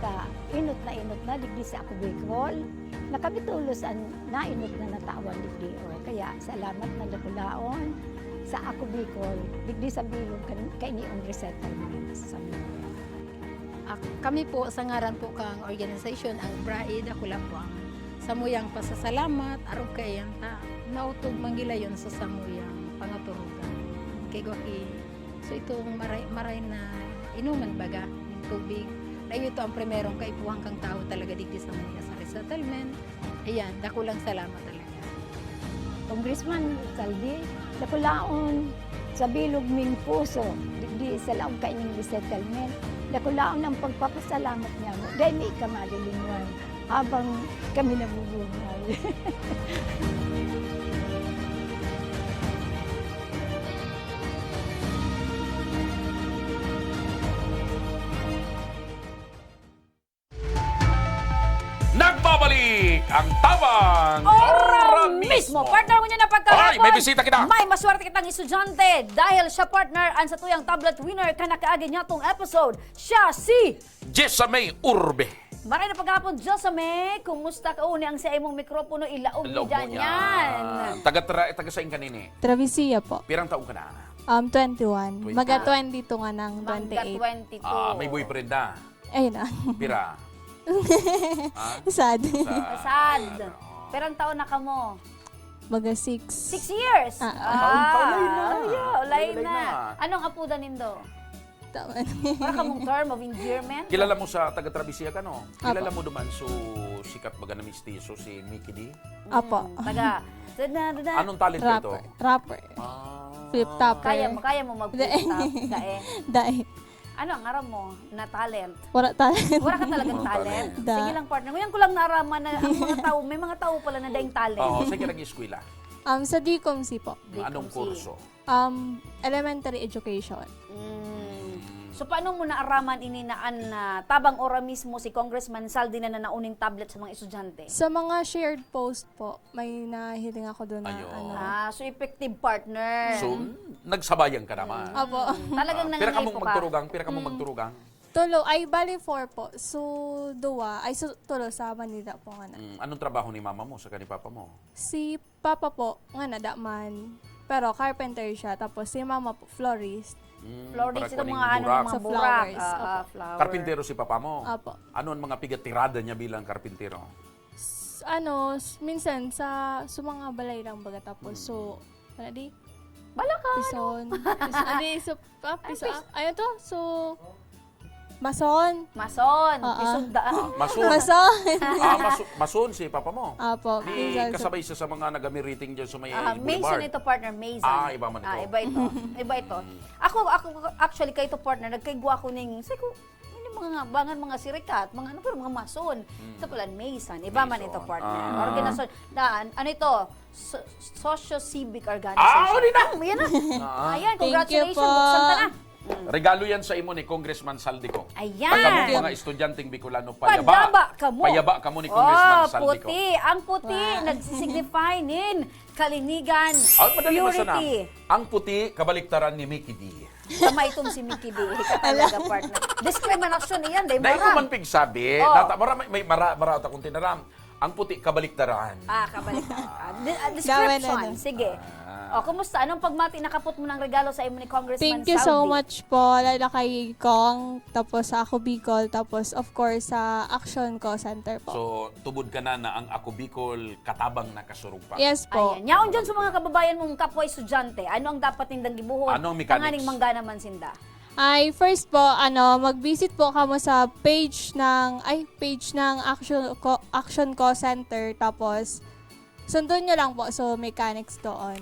K: ka inot na digdi sa ako Bicol. Na kami tulos ang nainot na natawan digdi. Kaya salamat na dakulaon sa ako Bicol. Digdi sa bilog kainiong resettlement sa Samora.
R: Kami po sa ngaran po kang organisasyon ang BRAID, ako lang po ang samuyang pasasalamat aron kay ta nautog mangilayon sa samuyang pangaturugan. Kay Goki. So itong maray na inuman baga ng tubig. Ay ito ang primerong kaipuhang kang tao talaga digdi sa mga sa resettlement. Ayan, dako lang salamat talaga.
K: Congressman Saldi, dakulaon sa bilog ming puso, digdi sa laong kaining resettlement. Dakulaon ang pagpapasalamat niya mo. Dahil may kamalilingwan habang kami nabubuhay.
E: Nagbabalik ang tabang
D: Ora mismo. Partner mo niya na pagkahapon.
E: Ay, may bisita kita.
D: May maswerte kitang estudyante dahil siya partner ang sa tuyang tablet winner kanakaagi niya tong episode. Siya si
E: Jessamay Urbe.
D: Maray na pagkahapon, Jessamay. Kumusta ka? Uni ang sa imong mikropono ilaog ni
E: Love mo
D: dyan yan.
E: Taga saing kanini.
T: Travessia po.
E: Pirang taong ka na?
T: 21. Maga 22 nga ng 28.
E: May boyfriend na.
T: Ayun na.
E: Pira.
T: Sad.
D: Sad. Pero ang taon na ka mo?
T: Maga 6.
D: 6 years? Ulay na. Anong apuda nindo? Para ka mong term of endearment?
E: Kilala mo sa taga-Travessia ka, no? Kilala mo duman so sikat baga na mistiso si Mickey D?
T: Apo.
D: Taga.
E: Anong talent ito?
T: Rapper. Flip-topper.
D: Kaya mo mag-flip-top?
T: Dae.
D: Ano ang aram mo na talent?
T: Wala talent.
D: Wala ka talagang talent? Sige lang partner. Ngayon ko lang naaraman na ang mga tao, may mga tao pala na daing talent.
E: Oo, sige nag-eskwela.
T: Sa DCOMC po.
E: Anong kurso?
T: Elementary education.
D: So paano mo naaraman ininaan na tabang ora mismo si Congressman Saldi na nauning tablet sa mga estudyante?
T: Sa mga shared post po, may nahiling ako doon na
D: so effective partner.
E: So, nagsabayan ka naman.
T: Apo.
D: Talagang
E: Pira ka
D: nanganay
E: mong
D: po
E: magturugang, pira ka mong magturugang.
T: Tulo, ay bali 4 po. So, tulo sa Manila po nga na.
E: Anong trabaho ni mama mo sa kanipapa mo?
T: Si papa po, nga na, daman. Pero carpenter siya. Tapos si mama po, florist.
D: Florist ito mga mga burak.
T: Flower.
E: Karpintero si papa mo?
T: Apo.
E: Ano ang mga pigatirada niya bilang karpintero?
T: Minsan sa mga balay lang baga. Tapos, di?
D: Balakan!
T: Pison. Ayun to, Mason.
D: Isugdaan.
E: Mason si papa mo?
T: Apo.
E: Kasabay siya sa mga nag-rating dyan sa may
D: Mason
E: boulevard.
D: ito partner, Mason.
E: Iba man ito.
D: Iba ito. Ako actually kay ito partner, nagkaigwa ko ning, mga sirikat, mga mason. Ito pala, Mason. Iba man ito partner. Organisasyon. Ano ito? Socio-civic organization. Yan na. Ayan, congratulations. Buksan ka na.
E: Regalo yan sa imo ni Congressman Saldico.
D: Ayan.
E: Pagka mga estudyanteng Bicolano, payaba ka mo ni Congressman Saldico.
D: Puti. Ang puti, nagsisignify nin kalinigan,
E: Madali
D: purity.
E: Ang puti, kabaliktaran ni Mickey D.
D: Tama itong si Mickey D. Talaga, partner. Discrimination iyan, day
E: Dahil ko
D: mara.
E: man pigsabi, may mara akong tinaram. Ang puti, kabaliktaran.
D: Kabaliktaran. Description, sige. O, kumusta? Anong pagmati nakapot mo ng regalo sa imo ni Congressman
T: Thank you so
D: Saldi?
T: much po, lalo kay Kong, tapos sa Ako Bicol, tapos of course sa Action Co Center po.
E: So, tubod ka na ang Ako Bicol katabang na kasurog pa.
T: Yes po.
D: Ayan. Yaon dyan sa mga kababayan mong kapwa estudyante, ano ang dapat nindang gibuhon?
E: Ano ang mechanics?
D: Panganing mangga naman sinda.
T: Ay, first po, mag-visit po kamo sa page ng Action Co Center, tapos sundon nyo lang po, so mechanics doon.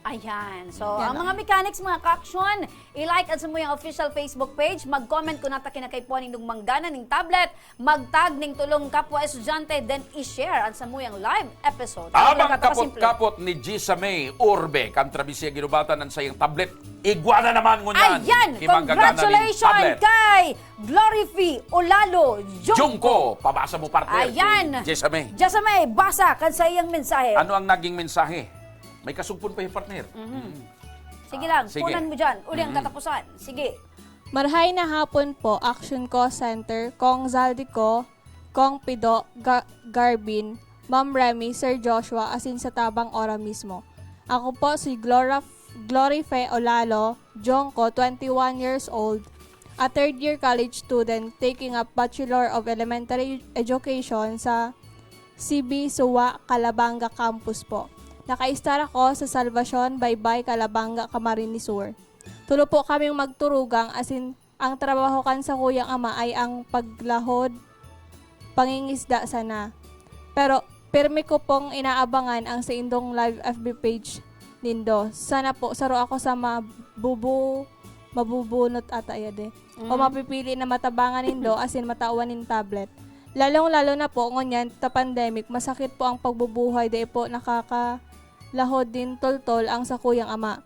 D: Ayan. So,
T: Yan
D: ang mga mechanics, mga ka-action, i-like at sa mo yung official Facebook page, mag-comment kung nata kinakaipuan ng manggana ng tablet, mag-tag ng tulong kapwa estudyante, then i-share ang sa mo yung live episode.
E: Abang kapot-kapot ni Gisa May Urbe, kantrabisya ginubatan ng sayang tablet, iguana naman ngunyan.
D: Ayan! Congratulations kay Glorify Olalo
E: Jungko, pabasa mo partner.
D: Ayan!
E: Gisa May.
D: Gisa May, basa kan sa iyang mensahe.
E: Ano ang naging mensahe? May kasugpon pa yung partner.
D: Sige lang,
E: sige.
D: punan mo dyan. Uli ang katapusan. Sige.
T: Marhay na hapon po, Action Co Center, Kong Zaldico, Kong Pido, Garbin, Ma'am Remy, Sir Joshua, asin sa tabang ora mismo. Ako po si Glorify Olalo Jongko, 21 years old, a third-year college student taking up Bachelor of Elementary Education sa CB Suwa, Calabanga Campus po. Naka-star ako sa Salvacion, Baybay, Calabanga, Camarines Sur. Tulo po kaming magturugang, asin ang trabaho kan sa kuyang ama ay ang paglahod, pangingisda sana. Pero pirmi ko pong inaabangan ang sa indong live FB page nindo. Sana po saro ako sa mabubunot ata yade. O mapipili na matabangan nindo asin matawan nin tablet. Lalong-lalo na po ngunyan ta pandemic, masakit po ang pagbubuhay dahil po lahod din toltol ang sa kuyang ama.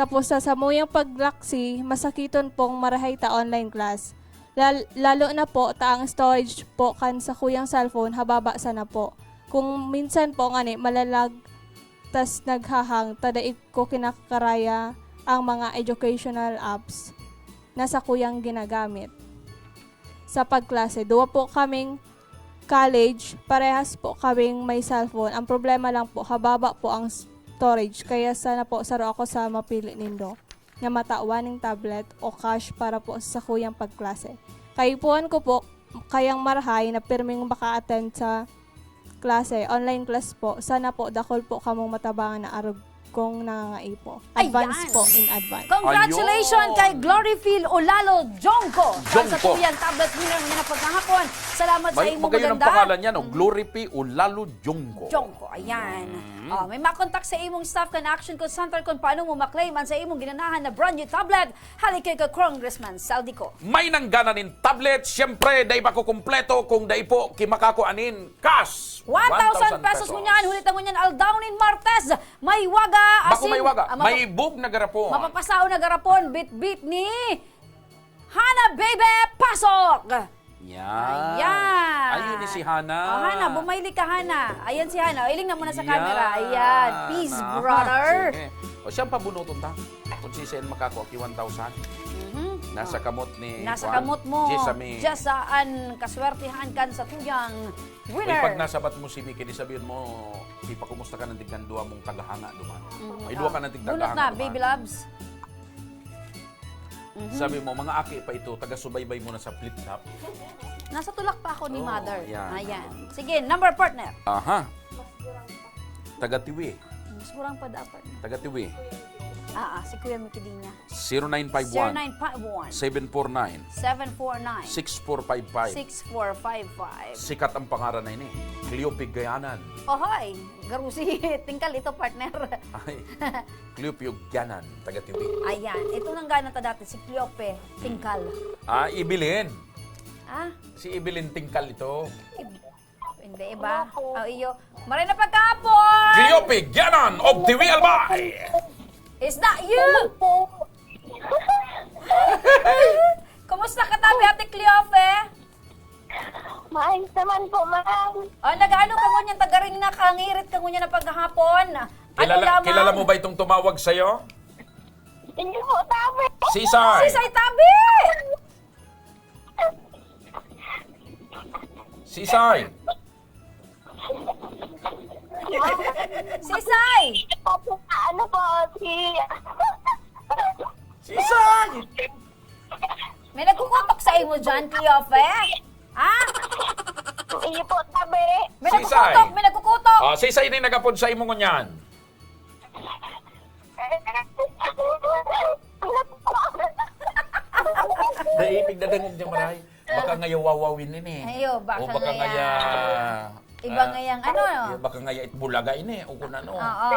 T: Tapos sa samuyang paglaksi, masakiton pong marahay ta online class. Lalo na po ta ang storage po kan sa kuyang cellphone hababa sana po. Kung minsan po ngani malalag tas naghahang tadaig ko kinakaraya ang mga educational apps na sa kuyang ginagamit. Sa pagklase, duwa po kaming college, parehas po kaming may cellphone. Ang problema lang po, hababa po ang storage. Kaya sana po, saro ako sa mapili nindo na matawan ng tablet o cash para po sa kuyang pagklase. Kaipuan ko po, kayang marhay na pirming maka-attend sa klase, online class po. Sana po, dakol po kamong matabangan na arog kong nangangaipo. Advance
D: Ayan.
T: po in advance.
D: Congratulations kay Glorify Olalo Jongko. Sa
E: Jongko.
D: kuyang tablet winner niya na pagkahapon. Salamat sa imo
E: Magayon ang
D: maganda.
E: pangalan niya, no? Glorify Olalo Jungko.
D: Jongko, ayan. May makontak sa imong staff kan Action Co Center kung paano mo maklaim ang sa imong ginanahan na brand new tablet. Halika kay Congressman Saldico.
E: May nanggana nin tablet, siyempre, dahil ba ko kumpleto kung dahil po kimakakuanin cash.
D: 1,000 pesos mo niyan. Hulitan mo niyan Aldaunin Martes. May waga.
E: Bako may waga. May bug na garapon.
D: Mapapasao na garapon. Bit-bit ni Hana Baby Pasok.
E: Yan.
D: Ayan.
E: Ayun ni si Hana.
D: Oh, Hana, bumayli ka, Hana. Ayan si Hana. Iling na muna sa camera. Ayan. Peace, brother.
E: Sige. O siyang pabunuton ta. Kung si Sen makakuha 1,000. Nasa kamot ni
D: Nasa
E: Juan.
D: kamot mo.
E: Jesame.
D: Jasaan kaswertihan kan sa tuyang
E: Uy,
D: winner.
E: pag nasabat mo si Mickey, sabihin mo, ipakumusta ka ng tignan duwa mong tagahanga duman. May duwa ka ng
D: Bunot
E: tigtagahanga
D: na,
E: duman.
D: baby loves.
E: Sabi mo, mga aki pa ito, taga-subaybay mo na sa flip-top.
D: Nasa tulak pa ako ni
E: Oh,
D: Mother.
E: yan.
D: Ayan. Sige, number partner.
E: Aha. Taga-tiwi.
D: Mas kurang pa dapat.
E: Taga-tiwi.
D: Si Kuya Mikidinya.
E: 0951
D: 0951
E: 749
D: 749
E: 6455.
D: 6455.
E: Sikat ang pangaran na ini. Cleopig Gayanan.
D: Ohoy, garusi. Tingkal ito, partner.
E: Ay, Cleopig Gayanan, taga-tiwi.
D: Ayan. Ito nang gana ta dati, si Cleope Tingkal.
E: Ibilin.
D: Ah?
E: Si Ibilin Tingkal ito.
D: Hindi ba? Iyo. Maray na pagkapon!
E: Cleopig Gayanan of Tiwi Albay!
D: Is that you? Kumusta ka tabi, Ate Cleofe?
P: Maayos naman po, ma'am.
D: Nag-ano ka ngunyan, tagaring na kangirit ka ngunyan na paghahapon.
E: Kilala mo ba itong tumawag sa'yo?
P: Hindi po, tabi.
E: Sisay!
D: Sisay tabi!
E: Sisay!
D: Sisay!
P: Ano po,
D: mo dyan, Cleofe? Ha?
P: Iyo po, tabi.
D: May
E: Sisay.
D: nagkukutok, may nagkukutok.
E: Oh, sisay ni nagapod sa imo ngunyan. Daipig dadangog niya maray. Baka ngayon wawawin ini.
D: Ayo, baka
E: O baka
D: ngaya.
E: ngaya...
D: Iba ngayang ano, no?
E: Baka ngaya itbulaga ini. O kung ano.
D: Oo.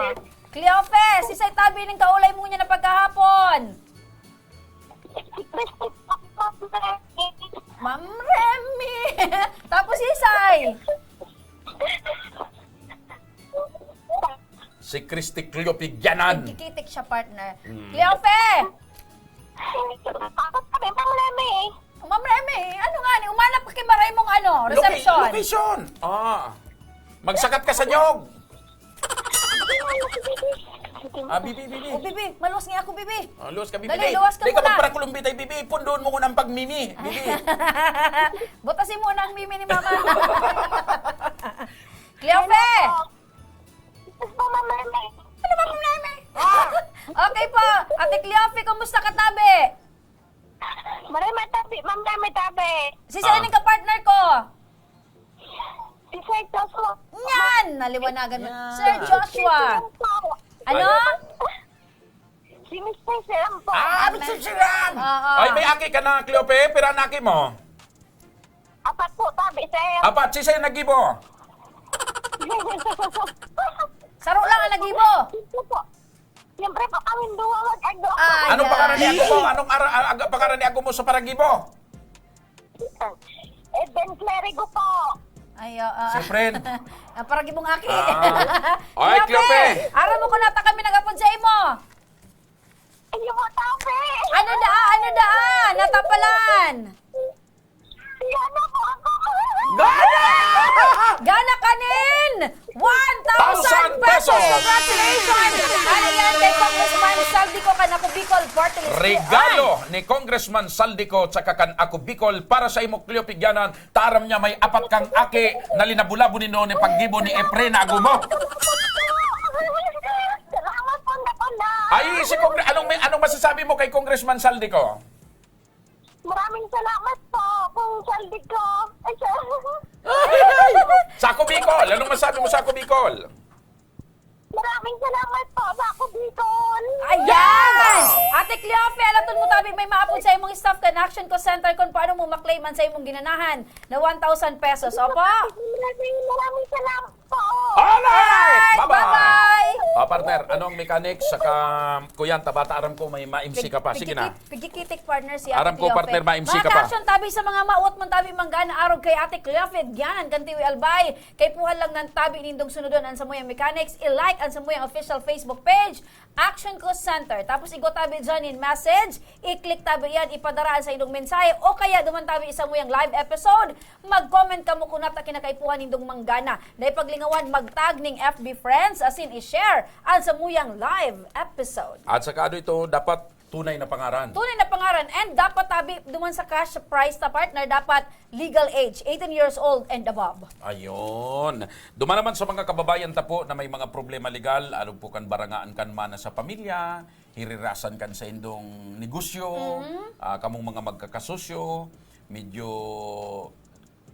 D: Cleofe, sisay tabi ng kaulay mo niya na pagkahapon. Ma'am Remy. Tapos sisay.
E: Si Christy Cleopigyanan.
D: Kikitik siya, partner. Cleofe! Ma'am Remy, ano nga ni? Umanap ka kay Maray mong ano, reception.
E: Location. Magsakat ka sa nyog. Bibi.
D: Oh, Bibi, maluwas nga ako, Bibi.
E: Luwas ka, Bibi.
D: Dali, luwas ka
E: Di ka
D: muna.
E: magparakulumbitay, Bibi. Pundoon mo ko ng pagmimi, Bibi.
D: Butasin mo na ang mimi ni Mama. Cleofe! Ano ba, Ma'am Remy? Okay po. Ate Cleofe, kumusta ka, tabi?
P: Marami tabi, ma'am, marami tabi.
D: Si saan ka partner ko?
P: Si Sir Joshua.
D: Yan! Naliwanagan mo. Sir Joshua. Ano?
P: Si Mr. Siram po.
E: Mr. Siram!
D: Oo.
E: Ay, may aki ka na, Cleope. Pira na aki mo.
P: Apat po, tabi, sir.
E: Apat, si sa'yo nagibo.
D: Saro lang ang nagibo.
P: Siyempre po kami duwa mag-ado.
E: Anong pangalan ni ako mo? Anong pangalan ni ako mo sa paragibo?
P: Ben Clerigo po.
D: Ay,
E: Si friend.
D: Parang gibong aki.
E: Ay, Cleope.
D: Aram mo ko nata kami nagapod sa imo.
P: Iyo mo, tabi.
D: Ano daan? Natapalan.
P: Yana po ako.
D: Gana kanin! 1,000 pesos! Congratulations! Ano yan kay Congressman Saldico Kanako Bicol Party List.
E: Regalo ni Congressman Saldico tsaka kan ako Bicol para sa imo Cleopigyanan. Taram niya may apat kang aki na linabulabo ni noon ni paggibo ni Efren na agumo.
P: Salamat po na.
E: Ay, si anong masasabi mo kay Congressman Saldico?
P: Maraming salamat po kung Saldico.
E: Sako Bicol! Anong masabi mo sa ako Bicol?
P: Maraming salamat po sa ako Bicol.
D: Ayan! Ate Cleofe, alaton mo tabi may maapod sa imong staff kan Action Cost Center kung paano mo maklaiman sa imong ginanahan na 1,000 pesos. Opo?
P: Maraming salamat po.
E: Alright! Bye-bye!
D: Bye-bye!
E: Partner, anong mechanics saka kuyan tabata aram ko may ma-MC ka pa. Sige na.
D: Pigikitik partner si Ate
E: Aram ko,
D: Cleofe.
E: partner, ma-MC ka
D: Mga
E: pa.
D: ka-action tabi sa mga maot man tabi manggana araw kay Ate Cleofe. Gyanan kantiwi albay. Kay puhan lang ng tabi nindong sunodon ang Samuyang Mechanics. I-like ang Samuyang official Facebook page. Action Cost Center. Tapos igo tabi dyan in message. I-click tabi yan. Ipadaraan sa inyong mensahe. O kaya duman tabi isa mo yung live episode. Mag-comment ka mo kung nata kinakaipuhan nindong manggana. Na ipaglingawan magtag ning FB friends. As in i-share ang Samuyang live episode.
E: At saka ito dapat tunay na pangaran.
D: Tunay na pangaran. And dapat tabi duman sa cash prize na partner. Dapat legal age. 18 years old and above.
E: Ayun. Duman naman sa mga kababayan tapo na may mga problema legal, alog po kan barangaan kan mana sa pamilya, hirirasan kan sa indong negosyo, kamong mga magkakasosyo, medyo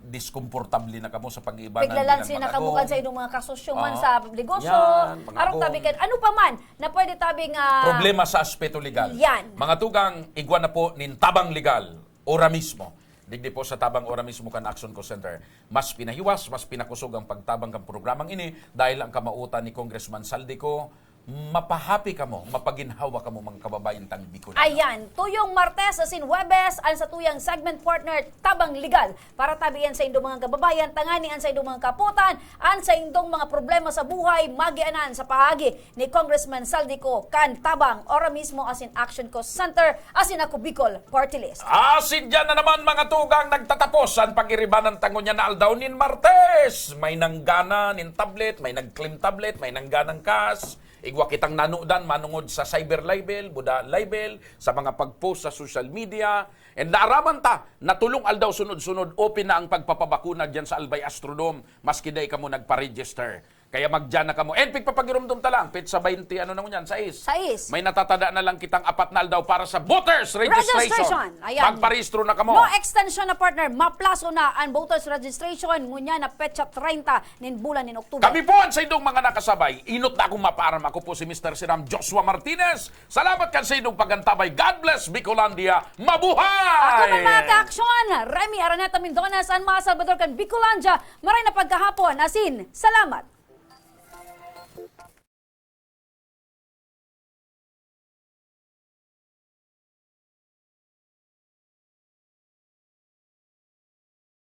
E: diskomportable na kamo sa pag-iibanan.
D: Biglalansin na kabukan sa inyong mga kasosyo man sa negosyo.
E: Yan, mga
D: Arong tabi kan. Ano pa man na pwede tabing
E: problema sa aspeto legal.
D: Yan.
E: Mga tugang igwan na po nin tabang legal ora mismo. Digdi po sa tabang ora mismo kan Action Cost Center. Mas pinahiwas, mas pinakusog ang pagtabang kan programang ini dahil ang kamautan ni Congressman Saldico mapahappy ka mo, mapaginhawa ka mo mga kababayan tang Bicol.
D: Ayan, tuyong Martes asin Huwebes ang sa tuyang segment partner Tabang Legal para tabiyan sa indong mga kababayan, tangani ang sa indong mga kaputan, ang sa indong mga problema sa buhay, magianan sa pahagi ni Congressman Saldico kan Tabang ora mismo asin Action Cost Center asin ako Bicol Party List.
E: Asin dyan na naman mga tugang nagtatapos ang pag-iriban ng tango niya na aldaw nin Martes. May nanggana nin tablet, may nag-claim tablet, may nangganang cash. Igwa kitang nanudan manungod sa cyber libel, buda libel, sa mga pag-post sa social media. And naaraman ta, natulong aldaw sunod-sunod, open na ang pagpapabakuna dyan sa Albay Astrodome, maski day ka mo nagpa-register. Kaya magdyan na ka mo. And pagpapagirumdum ta lang, pit sa 20, ano na mo yan, 6. May natatada na lang kitang 4 na aldaw para sa voters registration.
D: Ayan.
E: Magparehistro na ka mo.
D: No extension na partner, maplaso na ang voters registration, ngunya na petsa 30 nin bulan nin Oktubre.
E: Kami po ang sa idong mga nakasabay. Inot na akong maparam. Ako po si Mr. Siram Joshua Martinez. Salamat kan sa idong pagantabay. God bless Bicolandia. Mabuhay!
D: Ako man mga ka-aksyon, Remy Araneta Mendoza, San Salvador kan Bicolandia. Maray na pagkahapon, asin, salamat.